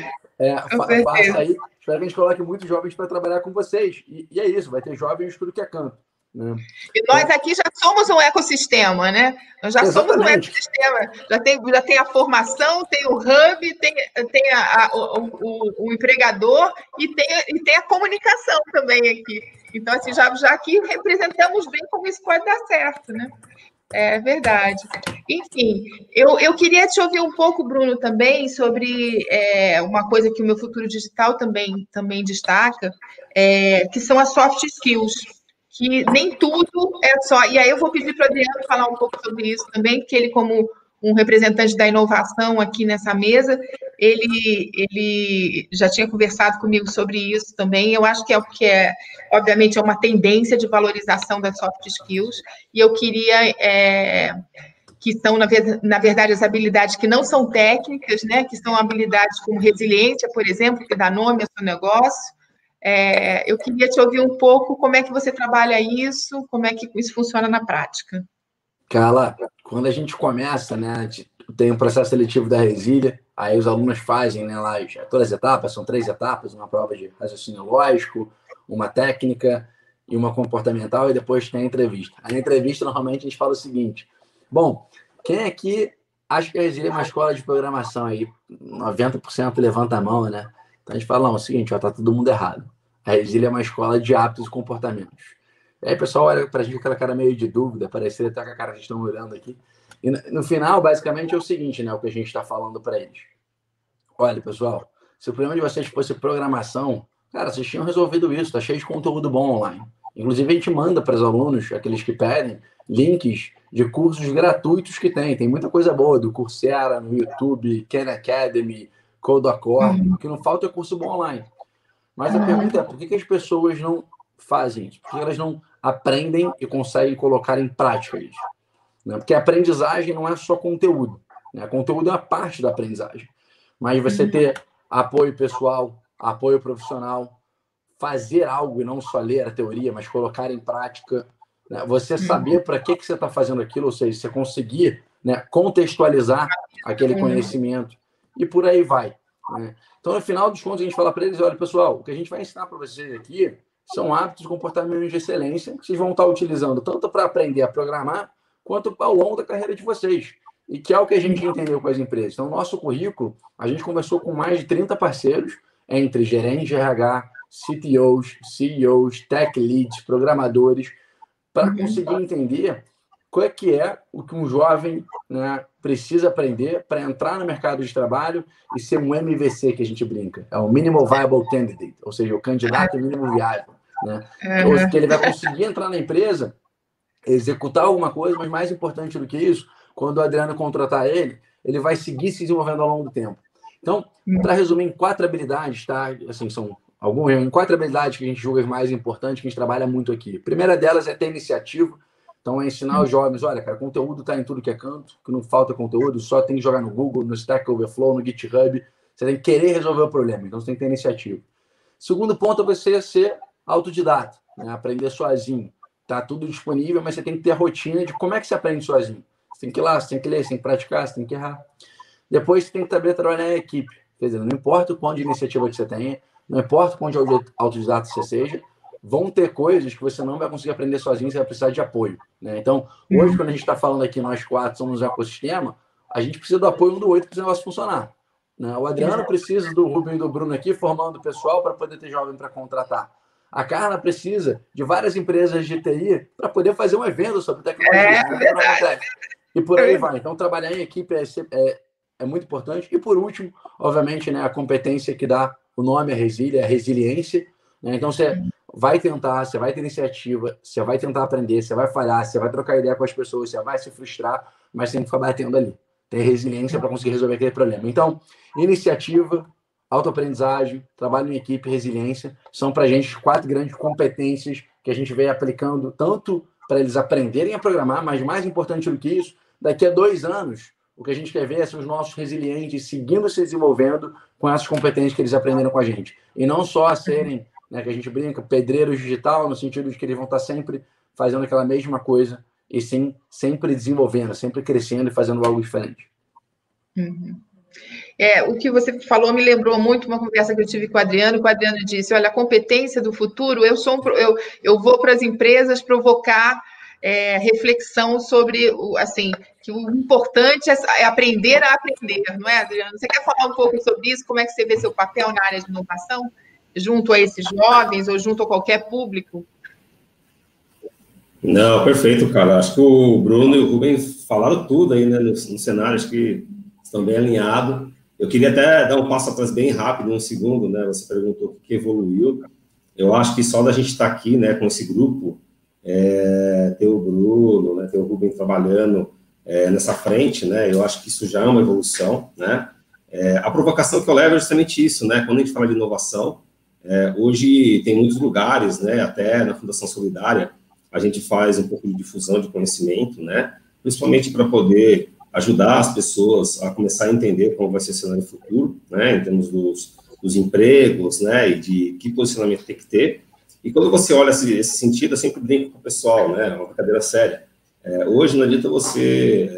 faça aí. Espero que a gente coloque muitos jovens para trabalhar com vocês. E é isso, vai ter jovens de tudo que é canto. Né? E nós aqui já somos um ecossistema, né? Nós já somos um ecossistema. Já tem a formação, tem o hub, tem o empregador e tem a comunicação também aqui. Então, assim, já aqui representamos bem como isso pode dar certo, né? É verdade. Enfim, eu queria te ouvir um pouco, Bruno, também sobre uma coisa que o Meu Futuro Digital também destaca, que são as soft skills, que nem tudo é só... E aí eu vou pedir para o Adriano falar um pouco sobre isso também, porque ele, como um representante da inovação aqui nessa mesa, ele já tinha conversado comigo sobre isso também. Eu acho que obviamente, é uma tendência de valorização das soft skills, e eu queria que são, na verdade, as habilidades que não são técnicas, né, que são habilidades como resiliência, por exemplo, que dá nome ao seu negócio. Eu queria te ouvir um pouco como é que você trabalha isso, como é que isso funciona na prática. Carla, quando a gente começa, né, tem um processo seletivo da Resília, aí os alunos fazem, né, lá todas as etapas, são 3 etapas, uma prova de raciocínio lógico, uma técnica e uma comportamental, e depois tem a entrevista. Aí na entrevista, normalmente, a gente fala o seguinte: bom, quem aqui acha que a Resília é uma escola de programação? Aí 90% levanta a mão, né? Então a gente fala, não, é o seguinte, ó, tá todo mundo errado. A Resília é uma escola de hábitos e comportamentos. E aí o pessoal olha pra gente com aquela cara meio de dúvida, parecer até com a cara que estão olhando aqui. E no final, basicamente, é o seguinte, né? O que a gente está falando para eles. Olha, pessoal, se o problema de vocês fosse programação, cara, vocês tinham resolvido isso, tá cheio de conteúdo bom online. Inclusive, a gente manda para os alunos, aqueles que pedem, links de cursos gratuitos que tem. Tem muita coisa boa, do Coursera, no YouTube, Khan Academy, Codeacor. O que não falta é curso bom online. Mas a pergunta é, por que as pessoas não fazem isso? Por que elas não aprendem e conseguem colocar em prática isso? Porque a aprendizagem não é só conteúdo. Né? Conteúdo é uma parte da aprendizagem. Mas você ter apoio pessoal, apoio profissional, fazer algo e não só ler a teoria, mas colocar em prática, né? Você saber para que você está fazendo aquilo, ou seja, você conseguir, né, contextualizar aquele conhecimento e por aí vai. Né? Então, no final dos contos, a gente fala para eles, olha, pessoal, o que a gente vai ensinar para vocês aqui são hábitos e comportamentos de excelência que vocês vão estar utilizando tanto para aprender a programar, quanto ao longo da carreira de vocês. E que é o que a gente entendeu com as empresas. Então, no nosso currículo, a gente conversou com mais de 30 parceiros, entre gerentes de RH, CTOs, CEOs, tech leads, programadores, para conseguir entender o que um jovem, né, precisa aprender para entrar no mercado de trabalho e ser um MVC, que a gente brinca. É o Minimal Viable Candidate, ou seja, o candidato mínimo viável. Né? Que ele vai conseguir entrar na empresa, executar alguma coisa, mas mais importante do que isso, quando o Adriano contratar ele, ele vai seguir se desenvolvendo ao longo do tempo. Então, para resumir em 4 habilidades, tá? Assim, são em 4 habilidades que a gente julga as mais importantes, que a gente trabalha muito aqui. A primeira delas é ter iniciativa. Então, é ensinar os jovens, olha, cara, conteúdo está em tudo que é canto, que não falta conteúdo, só tem que jogar no Google, no Stack Overflow, no GitHub. Você tem que querer resolver o problema, então você tem que ter iniciativa. Segundo ponto é você ser autodidata, né? Aprender sozinho. Tá tudo disponível, mas você tem que ter a rotina de como é que você aprende sozinho. Você tem que ir lá, você tem que ler, você tem que praticar, você tem que errar. Depois você tem que saber trabalhar em equipe. Quer dizer, não importa o quanto de iniciativa que você tenha, não importa o quanto de autodidata você seja, vão ter coisas que você não vai conseguir aprender sozinho, você vai precisar de apoio, né? Então, hoje, quando a gente está falando aqui, nós 4 somos um ecossistema, a gente precisa do apoio um do outro para o negócio funcionar, né? O Adriano precisa do Rubem e do Bruno aqui, formando o pessoal para poder ter jovem para contratar. A Carla precisa de várias empresas de TI para poder fazer um evento sobre tecnologia. E por aí vai. Então, trabalhar em equipe é muito importante. E, por último, obviamente, né, a competência que dá o nome à resília, a resiliência. Né? Então, você vai tentar, você vai ter iniciativa, você vai tentar aprender, você vai falhar, você vai trocar ideia com as pessoas, você vai se frustrar, mas tem que ficar batendo ali. Ter resiliência para conseguir resolver aquele problema. Então, iniciativa, autoaprendizagem, trabalho em equipe, resiliência, são para a gente 4 grandes competências que a gente vem aplicando tanto para eles aprenderem a programar, mas mais importante do que isso, daqui a 2 anos, o que a gente quer ver é ser os nossos resilientes seguindo se desenvolvendo com essas competências que eles aprenderam com a gente. E não só a serem, né, que a gente brinca, pedreiros digital, no sentido de que eles vão estar sempre fazendo aquela mesma coisa, e sim, sempre desenvolvendo, sempre crescendo e fazendo algo diferente. O que você falou me lembrou muito uma conversa que eu tive com o Adriano. O Adriano disse: olha, a competência do futuro, eu vou para as empresas provocar reflexão sobre, assim, que o importante é aprender a aprender, não é, Adriano? Você quer falar um pouco sobre isso? Como é que você vê seu papel na área de inovação, junto a esses jovens ou junto a qualquer público? Não, perfeito, cara. Acho que o Bruno e o Rubens falaram tudo aí, né, no cenário, acho que estão bem alinhados. Eu queria até dar um passo atrás bem rápido, um segundo, né? Você perguntou o que evoluiu. Eu acho que só da gente estar aqui, né, com esse grupo, ter o Bruno, né, ter o Rubem trabalhando nessa frente, né? Eu acho que isso já é uma evolução, né? A provocação que eu levo é justamente isso, né? Quando a gente fala de inovação, hoje tem muitos lugares, né? Até na Fundação Solidária, a gente faz um pouco de difusão de conhecimento, né? Principalmente para poder ajudar as pessoas a começar a entender como vai ser o cenário futuro, né, em termos dos empregos, né, e de que posicionamento tem que ter. E quando você olha esse sentido, eu sempre brinco com o pessoal, né, é uma brincadeira séria. Hoje não adianta você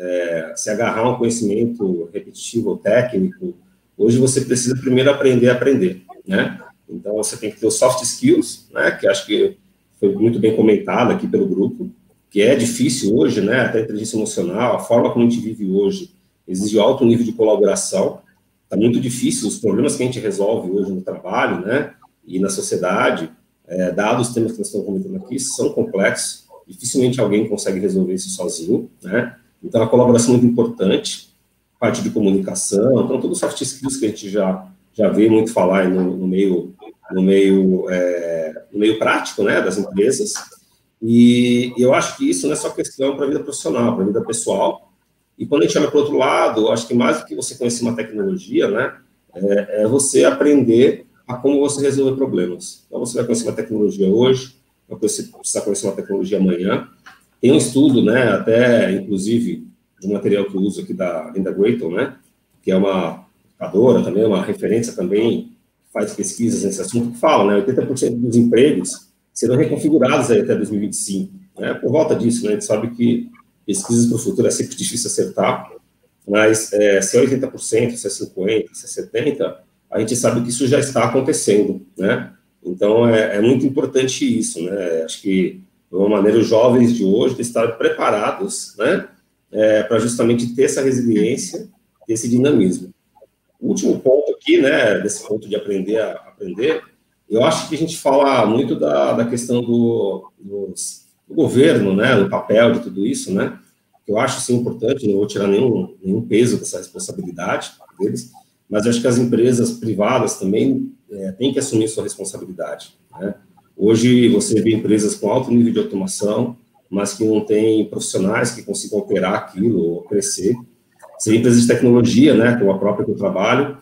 se agarrar a um conhecimento repetitivo ou técnico. Hoje você precisa primeiro aprender a aprender, né. Então você tem que ter os soft skills, né, que acho que foi muito bem comentado aqui pelo grupo, que é difícil hoje, né, até a inteligência emocional, a forma como a gente vive hoje, exige alto nível de colaboração, está muito difícil, os problemas que a gente resolve hoje no trabalho, né, e na sociedade, dados os temas que nós estamos comentando aqui, são complexos, dificilmente alguém consegue resolver isso sozinho, né, então a colaboração é muito importante, parte de comunicação, então todos os soft skills que a gente já vê muito falar no meio prático, né, das empresas. E eu acho que isso não é só questão para a vida profissional, para a vida pessoal. E quando a gente olha para o outro lado, eu acho que mais do que você conhecer uma tecnologia, né, é você aprender a como você resolver problemas. Então, você vai conhecer uma tecnologia hoje, vai precisar conhecer uma tecnologia amanhã. Tem um estudo, né, até, inclusive, de um material que eu uso aqui da Linda Grayton, né, que é uma educadora também, uma referência também, que faz pesquisas nesse assunto, que fala, né, 80% dos empregos serão reconfigurados aí até 2025, né? Por volta disso, né? A gente sabe que pesquisas para o futuro é sempre difícil acertar, mas se é 80%, se é 50%, se é 70%, a gente sabe que isso já está acontecendo, né? Então, é muito importante isso, né? Acho que, de uma maneira, os jovens de hoje estarem preparados, né? Para justamente ter essa resiliência, ter esse dinamismo. O último ponto aqui, né? Desse ponto de aprender a aprender, eu acho que a gente fala muito da questão do governo, né, do papel de tudo isso, né, eu acho, sim, importante, não vou tirar nenhum peso dessa responsabilidade deles, mas eu acho que as empresas privadas também têm que assumir sua responsabilidade, né. Hoje, você vê empresas com alto nível de automação, mas que não têm profissionais que consigam operar aquilo ou crescer. Você vê empresas de tecnologia, né, como a própria que eu trabalho,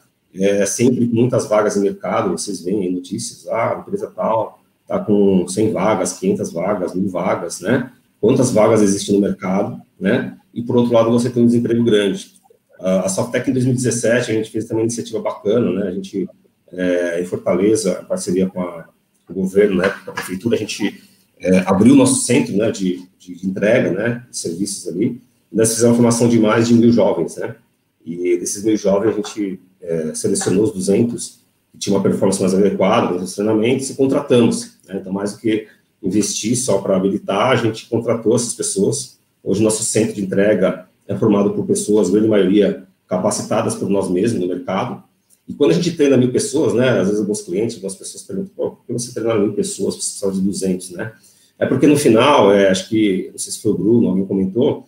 sempre com muitas vagas no mercado, vocês veem aí notícias, a empresa tal está com 100 vagas, 500 vagas, 1000 vagas, né? Quantas vagas existem no mercado, né? E, por outro lado, você tem um desemprego grande. A Softec, em 2017, a gente fez também uma iniciativa bacana, né? A gente, em Fortaleza, em parceria com o governo, né, com a prefeitura, a gente abriu o nosso centro, né, de entrega, né, de serviços ali, nós fizemos uma formação de mais de 1.000 jovens, né? E desses 1.000 jovens, a gente selecionou os 200 que tinham uma performance mais adequada nos treinamentos e contratamos, né? Então, mais do que investir só para habilitar, a gente contratou essas pessoas. Hoje, nosso centro de entrega é formado por pessoas, a grande maioria, capacitadas por nós mesmos no mercado. E quando a gente treina 1.000 pessoas, né, às vezes alguns clientes, algumas pessoas perguntam, por que você treina 1.000 pessoas, você precisa de 200, né? É porque no final, acho que, não sei se foi o Bruno, alguém comentou,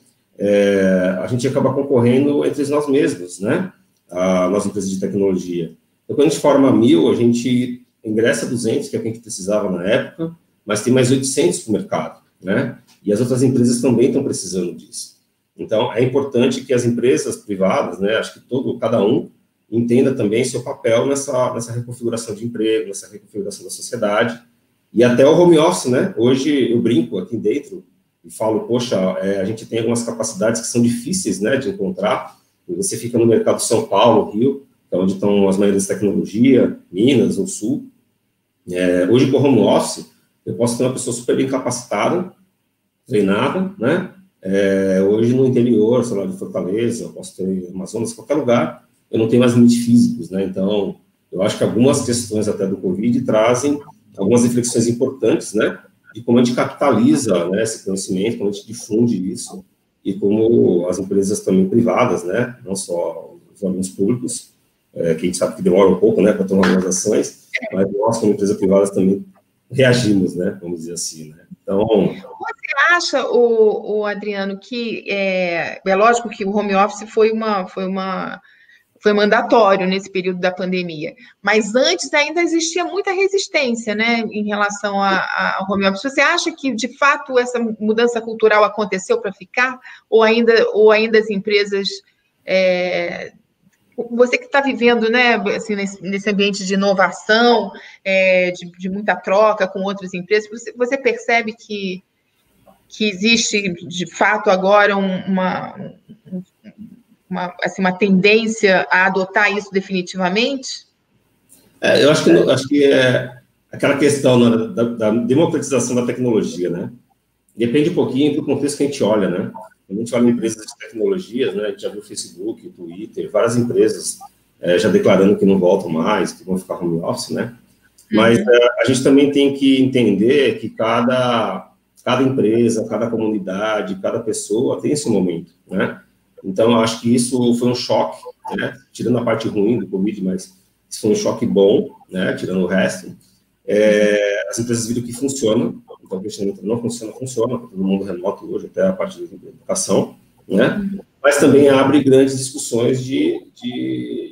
a gente acaba concorrendo entre nós mesmos, né? A nossa empresa de tecnologia. Então, quando a gente forma 1.000, a gente ingressa 200, que é o que a gente precisava na época, mas tem mais 800 para o mercado, né? E as outras empresas também estão precisando disso. Então, é importante que as empresas privadas, né, acho que cada um entenda também seu papel nessa reconfiguração de emprego, nessa reconfiguração da sociedade, e até o home office, né? Hoje eu brinco aqui dentro e falo, poxa, a gente tem algumas capacidades que são difíceis, né, de encontrar. E você fica no mercado de São Paulo, Rio, que é onde estão as maiores de tecnologia, Minas ou Sul. Hoje, com o home office, eu posso ter uma pessoa super bem capacitada, treinada, né? Hoje, no interior, sei lá, de Fortaleza, eu posso ter em Amazonas, qualquer lugar, eu não tenho mais limites físicos, né? Então, eu acho que algumas questões até do Covid trazem algumas reflexões importantes, né? De como a gente capitaliza, né, esse conhecimento, como a gente difunde isso, e como as empresas também privadas, né? Não só os órgãos públicos, que a gente sabe que demora um pouco, né, para tomar algumas ações, mas nós, como empresas privadas, também reagimos, né? Vamos dizer assim, né? Então... Você acha, o Adriano, que é lógico que o home office foi mandatório nesse período da pandemia, mas antes ainda existia muita resistência, né, em relação ao home office. Você acha que, de fato, essa mudança cultural aconteceu para ficar? Ou ainda as empresas... Você que está vivendo, né, assim, nesse ambiente de inovação, de muita troca com outras empresas, você percebe que existe, de fato, agora uma tendência a adotar isso definitivamente? Eu acho que é aquela questão da democratização da tecnologia, né? Depende um pouquinho do contexto que a gente olha, né? Quando a gente olha empresas de tecnologias, né? A gente já viu o Facebook, o Twitter, várias empresas já declarando que não voltam mais, que vão ficar home office, né? Mas a gente também tem que entender que cada empresa, cada comunidade, cada pessoa tem esse momento, né? Então, eu acho que isso foi um choque, né? Tirando a parte ruim do Covid, mas isso foi um choque bom, né? Tirando o resto. As empresas viram que funciona, então o questionamento não funciona, para todo mundo remoto hoje, até a parte da educação, né? Mas também abre grandes discussões de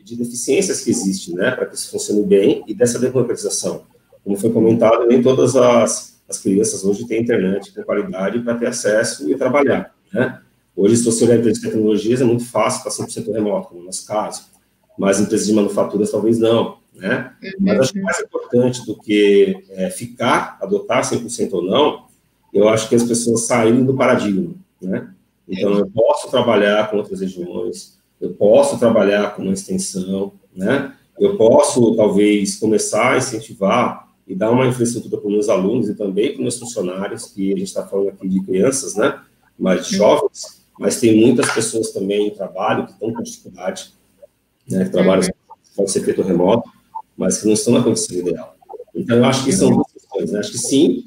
deficiências que existem, né? Para que isso funcione bem e dessa democratização. Como foi comentado, nem todas as crianças hoje têm internet com qualidade para ter acesso e trabalhar, né? Hoje, se você olhar a empresa de tecnologias, é muito fácil estar 100% remoto, como no nosso caso. Mas empresas de manufaturas, talvez não, né? Mas acho que mais importante do que adotar 100% ou não, eu acho que as pessoas saírem do paradigma, né? Então, eu posso trabalhar com outras regiões, eu posso trabalhar com uma extensão, né? Eu posso, talvez, começar a incentivar e dar uma infraestrutura para os meus alunos e também para os meus funcionários, que a gente está falando aqui de crianças, né? Mas de jovens, mas tem muitas pessoas também em trabalho que estão com dificuldade, né, que trabalham pode ser feito remoto, mas que não estão na condição ideal. Então, eu acho que são duas questões, né? Acho que sim,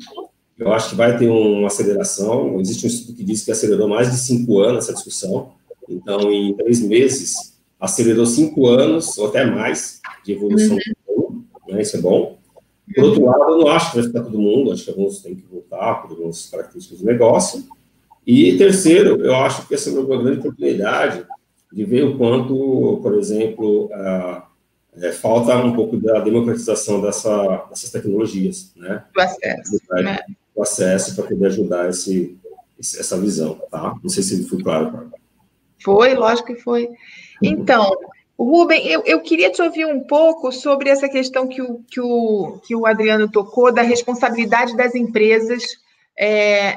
eu acho que vai ter uma aceleração. Existe um estudo que diz que acelerou mais de 5 anos essa discussão. Então, em 3 meses, acelerou 5 anos, ou até mais, de evolução do mundo, né? Isso é bom. Por outro lado, eu não acho que vai ficar todo mundo, acho que alguns têm que voltar por algumas características do negócio. E terceiro, eu acho que essa é uma grande oportunidade de ver o quanto, por exemplo, falta um pouco da democratização dessas tecnologias, né? Do acesso. Né? O acesso para poder ajudar essa visão, tá? Não sei se foi claro, Carla. Foi, lógico que foi. Então, Rubem, eu queria te ouvir um pouco sobre essa questão que o Adriano tocou, da responsabilidade das empresas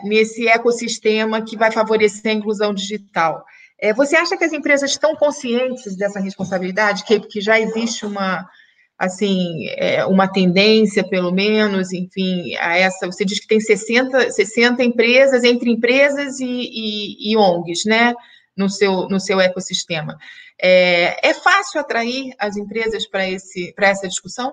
nesse ecossistema que vai favorecer a inclusão digital. Você acha que as empresas estão conscientes dessa responsabilidade, que já existe uma assim, uma tendência, pelo menos, enfim, a essa... Você diz que tem 60 empresas, entre empresas e ONGs, né, no seu ecossistema. É fácil atrair as empresas para essa discussão?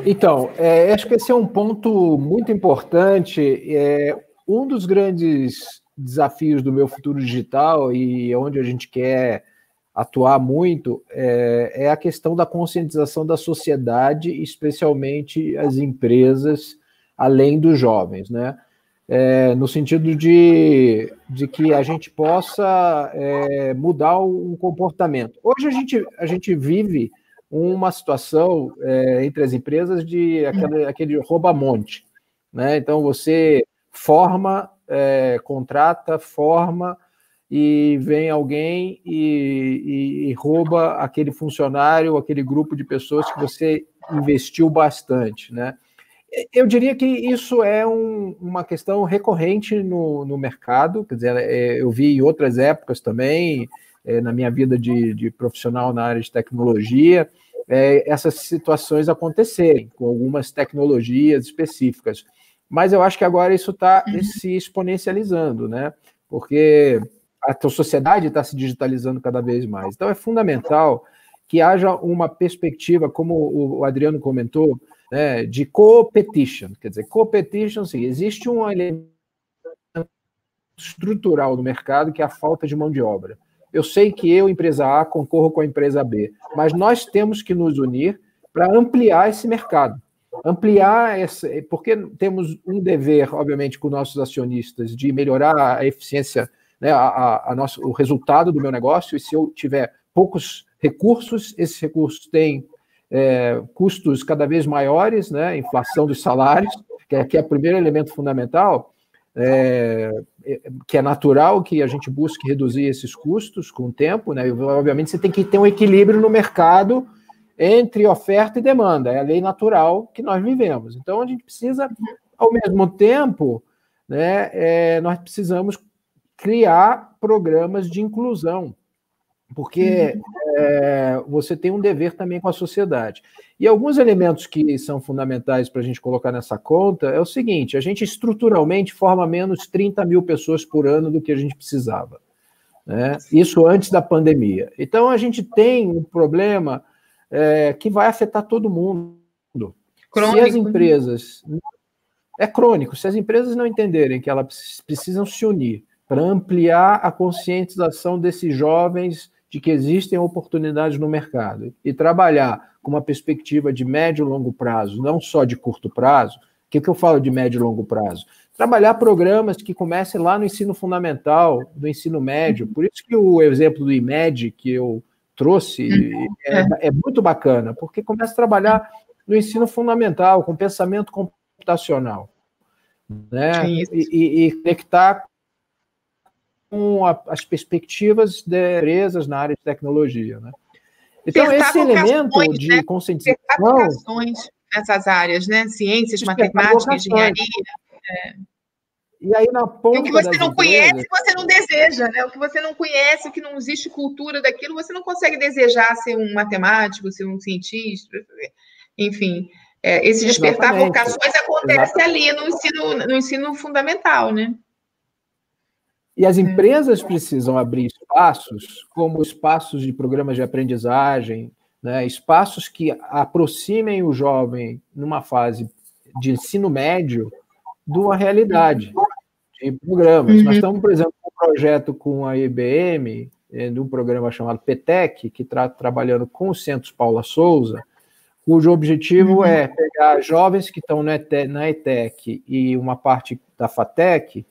Então, acho que esse é um ponto muito importante. Um dos grandes desafios do meu futuro digital e onde a gente quer atuar muito é a questão da conscientização da sociedade, especialmente as empresas, além dos jovens, né? No sentido de que a gente possa mudar um comportamento. Hoje a gente vive uma situação entre as empresas de aquele rouba-monte, né? Então, você forma, contrata, forma, e vem alguém e rouba aquele funcionário, aquele grupo de pessoas que você investiu bastante, né? Eu diria que isso é uma questão recorrente no mercado, quer dizer, eu vi em outras épocas também, na minha vida de profissional na área de tecnologia, essas situações acontecerem com algumas tecnologias específicas. Mas eu acho que agora isso está se exponencializando, né? Porque a sociedade está se digitalizando cada vez mais. Então, é fundamental que haja uma perspectiva, como o Adriano comentou, né, de co-petition. Quer dizer, co-petition, sim, existe um elemento estrutural no mercado que é a falta de mão de obra. Eu sei que eu, empresa A, concorro com a empresa B, mas nós temos que nos unir para ampliar esse mercado. Porque temos um dever, obviamente, com nossos acionistas, de melhorar a eficiência, né, o resultado do meu negócio, e se eu tiver poucos recursos, esses recursos têm custos cada vez maiores, né, inflação dos salários, que é o primeiro elemento fundamental, que é natural que a gente busque reduzir esses custos com o tempo, né? E, obviamente, você tem que ter um equilíbrio no mercado entre oferta e demanda, é a lei natural que nós vivemos. Então, a gente precisa, ao mesmo tempo, né, nós precisamos criar programas de inclusão, porque você tem um dever também com a sociedade. E alguns elementos que são fundamentais para a gente colocar nessa conta é o seguinte: a gente estruturalmente forma menos 30 mil pessoas por ano do que a gente precisava, né? Isso antes da pandemia. Então, a gente tem um problema que vai afetar todo mundo. Crônico. Se as empresas... É crônico. Se as empresas não entenderem que elas precisam se unir para ampliar a conscientização desses jovens de que existem oportunidades no mercado e trabalhar com uma perspectiva de médio e longo prazo, não só de curto prazo. O que eu falo de médio e longo prazo? Trabalhar programas que comecem lá no ensino fundamental, no ensino médio. Por isso que o exemplo do IMED que eu trouxe é muito bacana, porque começa a trabalhar no ensino fundamental, com pensamento computacional, né? E conectar com as perspectivas de empresas na área de tecnologia, né? Então, esse elemento de conscientização... nessas áreas, né? Ciências, matemática, engenharia... E aí, na ponta o que você não conhece, empresas... você não deseja, né? O que você não conhece, o que não existe cultura daquilo, você não consegue desejar ser um matemático, ser um cientista, enfim... esse despertar vocações acontece ali no ensino fundamental, né? E as empresas precisam abrir espaços, como espaços de programas de aprendizagem, né, espaços que aproximem o jovem numa fase de ensino médio de uma realidade de programas. Nós estamos, por exemplo, com um projeto com a IBM, de um programa chamado PETEC, que está trabalhando com o Centro Paula Souza, cujo objetivo é pegar jovens que estão na ETEC e uma parte da FATEC,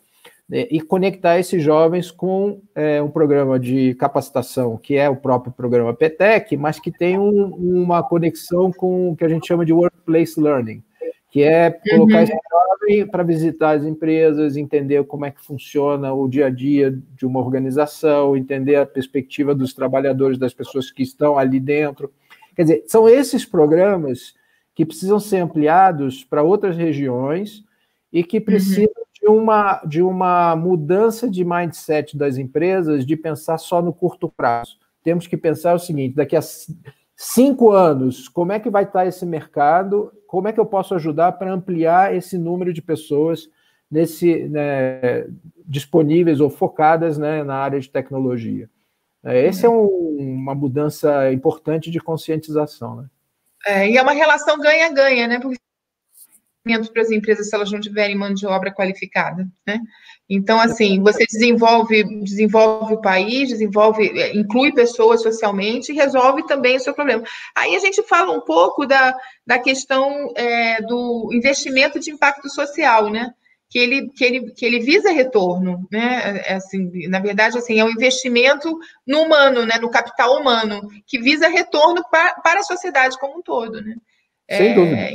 e conectar esses jovens com um programa de capacitação, que é o próprio programa PETEC, mas que tem uma conexão com o que a gente chama de Workplace Learning, que é colocar esse jovem para visitar as empresas, entender como é que funciona o dia a dia de uma organização, entender a perspectiva dos trabalhadores, das pessoas que estão ali dentro. Quer dizer, são esses programas que precisam ser ampliados para outras regiões e que precisam de uma mudança de mindset das empresas de pensar só no curto prazo. temos que pensar o seguinte, daqui a 5 anos, como é que vai estar esse mercado, como é que eu posso ajudar para ampliar esse número de pessoas disponíveis ou focadas, né, na área de tecnologia. Essa é uma mudança importante de conscientização. Né? E é uma relação ganha-ganha, né? Porque para as empresas se elas não tiverem mão de obra qualificada, né? Então, assim, você desenvolve o país, inclui pessoas socialmente e resolve também o seu problema. Aí a gente fala um pouco da questão do investimento de impacto social, né? Que ele visa retorno, né? Assim, na verdade, assim, é um investimento no humano, né? No capital humano, que visa retorno para a sociedade como um todo, né? Sem dúvida.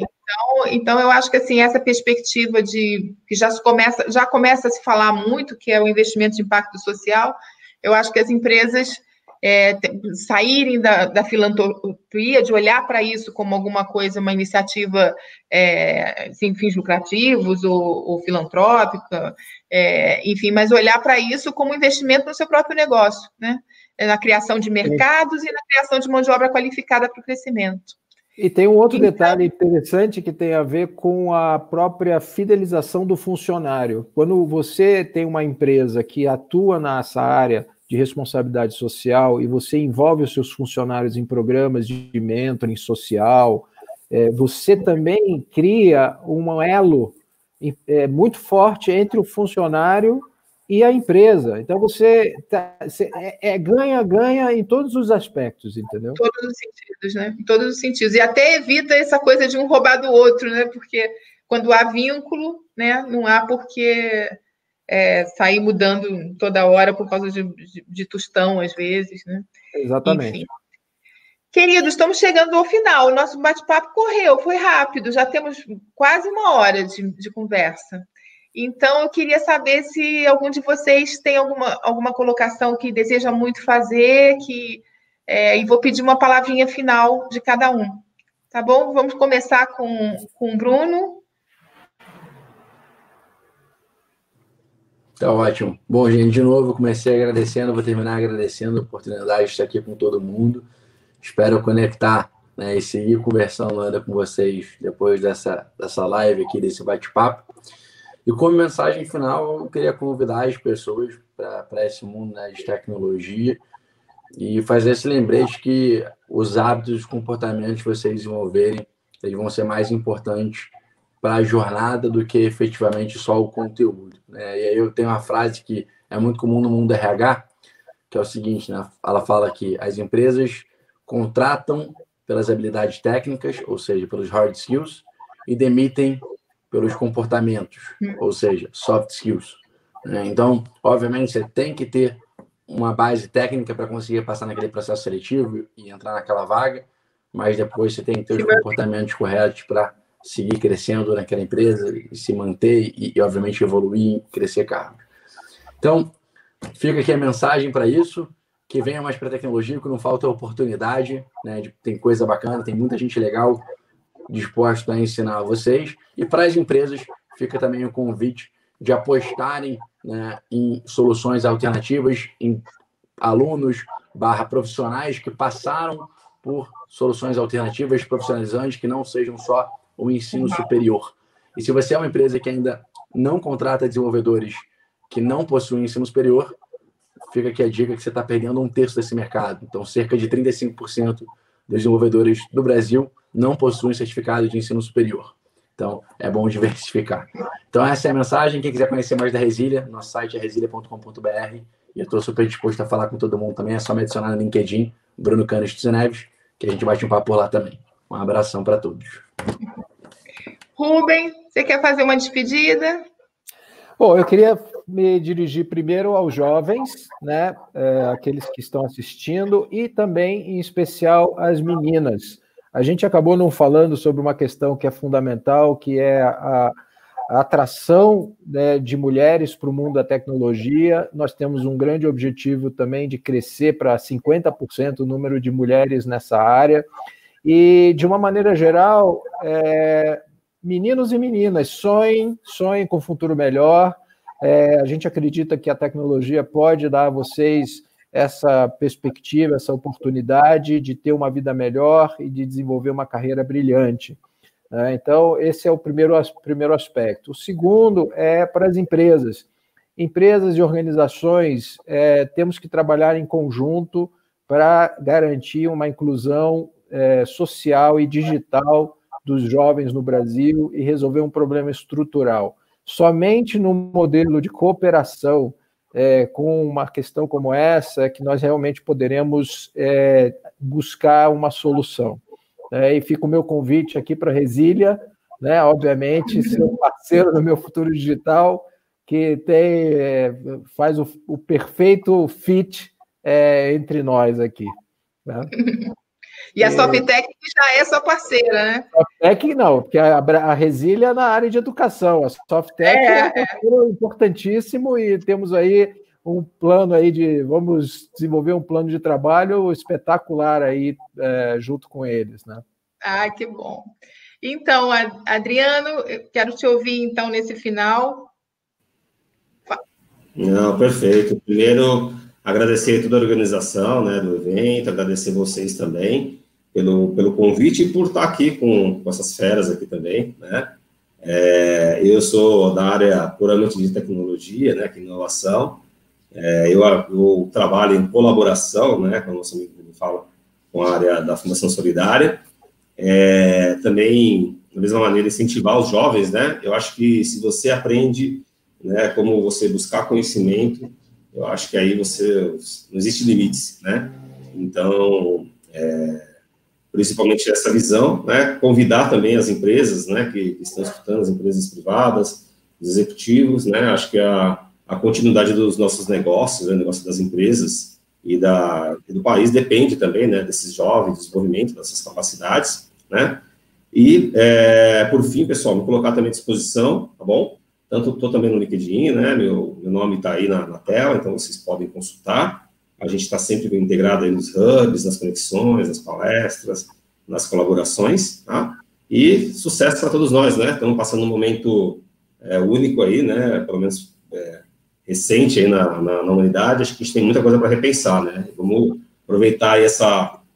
Então, eu acho que assim, essa perspectiva que já começa a se falar muito, que é o investimento de impacto social, eu acho que as empresas saírem da filantropia, de olhar para isso como alguma coisa, uma iniciativa sem fins lucrativos ou filantrópica, enfim, mas olhar para isso como investimento no seu próprio negócio, né? Na criação de mercados e na criação de mão de obra qualificada para o crescimento. E tem um outro detalhe interessante que tem a ver com a própria fidelização do funcionário. Quando você tem uma empresa que atua nessa área de responsabilidade social e você envolve os seus funcionários em programas de mentoring social, você também cria um elo muito forte entre o funcionário e a empresa. Então, você ganha em todos os aspectos, entendeu? Todos os sentidos, né? Em todos os sentidos. E até evita essa coisa de um roubar do outro, né? Porque quando há vínculo, né, não há por que sair mudando toda hora por causa de tostão, às vezes, né? Exatamente. Enfim. Queridos, estamos chegando ao final. O nosso bate-papo foi rápido, já temos quase 1 hora de conversa. Então, eu queria saber se algum de vocês tem alguma colocação que deseja muito fazer, e vou pedir uma palavrinha final de cada um. Tá bom? Vamos começar com o Bruno. Tá ótimo. Bom, gente, de novo, eu comecei agradecendo, vou terminar agradecendo a oportunidade de estar aqui com todo mundo. Espero conectar, né, e seguir conversando ainda com vocês depois dessa live aqui, desse bate-papo. E como mensagem final, eu queria convidar as pessoas para esse mundo, né, de tecnologia e fazer esse lembrete que os hábitos e os comportamentos que vocês desenvolverem, eles vão ser mais importantes para a jornada do que efetivamente só o conteúdo, né? E aí eu tenho uma frase que é muito comum no mundo RH, que é o seguinte, né? Ela fala que as empresas contratam pelas habilidades técnicas, ou seja, pelos hard skills, e demitem pelos comportamentos, ou seja, soft skills. Então, obviamente, você tem que ter uma base técnica para conseguir passar naquele processo seletivo e entrar naquela vaga, mas depois você tem que ter os comportamentos corretos para seguir crescendo naquela empresa e se manter e obviamente, evoluir e crescer cargo. Então, fica aqui a mensagem para isso, que venha mais para a tecnologia, que não falta oportunidade, né? Tem coisa bacana, tem muita gente legal disposto a ensinar a vocês. E para as empresas, fica também o convite de apostarem, né, em soluções alternativas, em alunos / profissionais que passaram por soluções alternativas profissionalizantes, que não sejam só o ensino superior. E se você é uma empresa que ainda não contrata desenvolvedores que não possuem ensino superior, fica aqui a dica que você está perdendo 1/3 desse mercado. Então, cerca de 35% dos desenvolvedores do Brasil não possuem certificado de ensino superior. Então, é bom diversificar. Então, essa é a mensagem. Quem quiser conhecer mais da Resília, nosso site é resília.com.br. E eu estou super disposto a falar com todo mundo também. É só me adicionar no LinkedIn, Bruno Canes Neves, que a gente bate um papo por lá também. Um abração para todos. Rubem, você quer fazer uma despedida? Bom, eu queria me dirigir primeiro aos jovens, né, aqueles que estão assistindo, e também, em especial, às meninas. A gente acabou não falando sobre uma questão que é fundamental, que é a atração, né, de mulheres para o mundo da tecnologia. Nós temos um grande objetivo também de crescer para 50% o número de mulheres nessa área. E, de uma maneira geral, meninos e meninas, sonhem com um futuro melhor. A gente acredita que a tecnologia pode dar a vocês essa perspectiva, essa oportunidade de ter uma vida melhor e de desenvolver uma carreira brilhante. Então, esse é o primeiro aspecto. O segundo é para as empresas. Empresas e organizações temos que trabalhar em conjunto para garantir uma inclusão social e digital dos jovens no Brasil e resolver um problema estrutural. Somente no modelo de cooperação com uma questão como essa é que nós realmente poderemos buscar uma solução. E fica o meu convite aqui para a Resília, né? Obviamente, seu parceiro no meu futuro digital, que faz o perfeito fit entre nós aqui. Né? E a Softec já é sua parceira, né? Softec não, porque a Resília é na área de educação. A Softec é importantíssimo e temos aí um plano aí vamos desenvolver um plano de trabalho espetacular aí junto com eles, né? Ah, que bom. Então, Adriano, eu quero te ouvir então nesse final. Não, perfeito. Primeiro, agradecer a toda a organização, né, do evento, agradecer vocês também pelo convite e por estar aqui com essas feras aqui também, né? Eu sou da área puramente de tecnologia, né, que inovação. Eu trabalho em colaboração, né, como o nosso amigo fala, com a área da Fundação Solidária. Também, da mesma maneira, incentivar os jovens, né? Eu acho que se você aprende, né, como você buscar conhecimento, eu acho que aí não existe limites, né? Então, principalmente essa visão, né? Convidar também as empresas, né, que estão escutando, as empresas privadas, os executivos, né? Acho que a continuidade dos nossos negócios, né, negócio das empresas e do país depende também, né, desses jovens, desenvolvimento dessas capacidades, né? E, por fim, pessoal, me colocar também à disposição, tá bom? Tanto estou também no LinkedIn, né? Meu nome está aí na tela, então vocês podem consultar. A gente está sempre integrado aí nos hubs, nas conexões, nas palestras, nas colaborações, tá? E sucesso para todos nós, né? Estamos passando um momento único aí, né? Pelo menos recente aí na humanidade. Acho que a gente tem muita coisa para repensar, né? Vamos aproveitar aí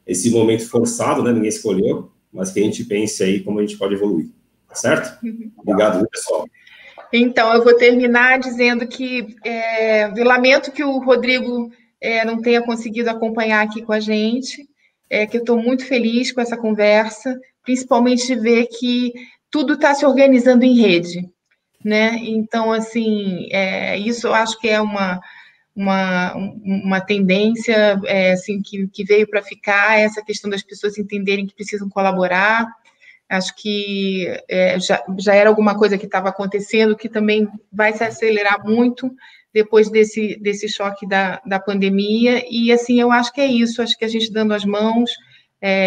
esse momento forçado, né? Ninguém escolheu, mas que a gente pense aí como a gente pode evoluir, tá certo? Obrigado, pessoal. Então, eu vou terminar dizendo que eu lamento que o Rodrigo não tenha conseguido acompanhar aqui com a gente, que eu estou muito feliz com essa conversa, principalmente de ver que tudo está se organizando em rede, né? Então, assim, isso eu acho que é uma tendência assim, que veio para ficar, essa questão das pessoas entenderem que precisam colaborar. Acho que já era alguma coisa que estava acontecendo, que também vai se acelerar muito depois desse choque da pandemia. E, assim, eu acho que é isso. Acho que a gente dando as mãos,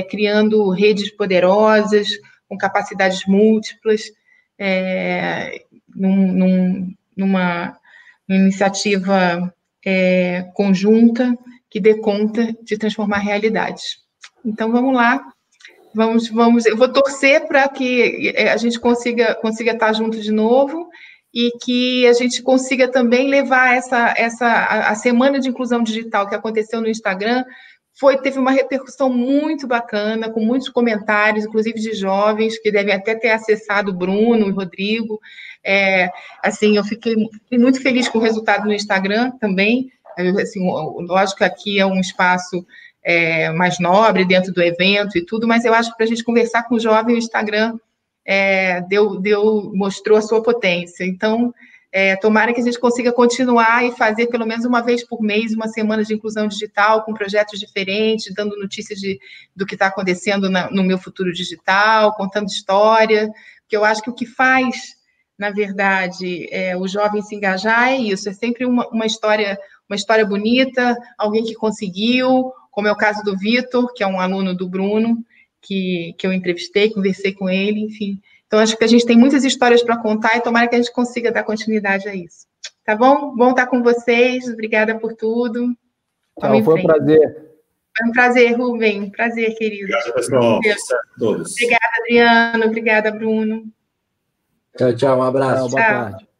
criando redes poderosas, com capacidades múltiplas, numa iniciativa conjunta que dê conta de transformar realidades. Então, vamos lá. Vamos. Eu vou torcer para que a gente consiga estar junto de novo e que a gente consiga também levar a Semana de Inclusão Digital que aconteceu no Instagram, teve uma repercussão muito bacana, com muitos comentários, inclusive de jovens, que devem até ter acessado o Bruno e o Rodrigo. Assim, eu fiquei muito feliz com o resultado no Instagram também. Assim, lógico que aqui é um espaço mais nobre dentro do evento e tudo, mas eu acho que para a gente conversar com o jovem, o Instagram mostrou a sua potência. Então, tomara que a gente consiga continuar e fazer pelo menos uma vez por mês uma semana de inclusão digital com projetos diferentes, dando notícias do que está acontecendo no meu futuro digital, contando história, porque eu acho que o que faz, na verdade, o jovem se engajar é isso, é sempre uma história bonita, alguém que conseguiu, como é o caso do Vitor, que é um aluno do Bruno, que eu entrevistei, conversei com ele, enfim. Então, acho que a gente tem muitas histórias para contar e tomara que a gente consiga dar continuidade a isso. Tá bom? Bom estar com vocês, obrigada por tudo. Tchau, foi um prazer. Foi um prazer, Rubem, prazer, querido. Obrigado, pessoal. Sucesso a todos. Obrigada, Adriano, obrigada, Bruno. Tchau, um abraço. Tchau, boa tarde.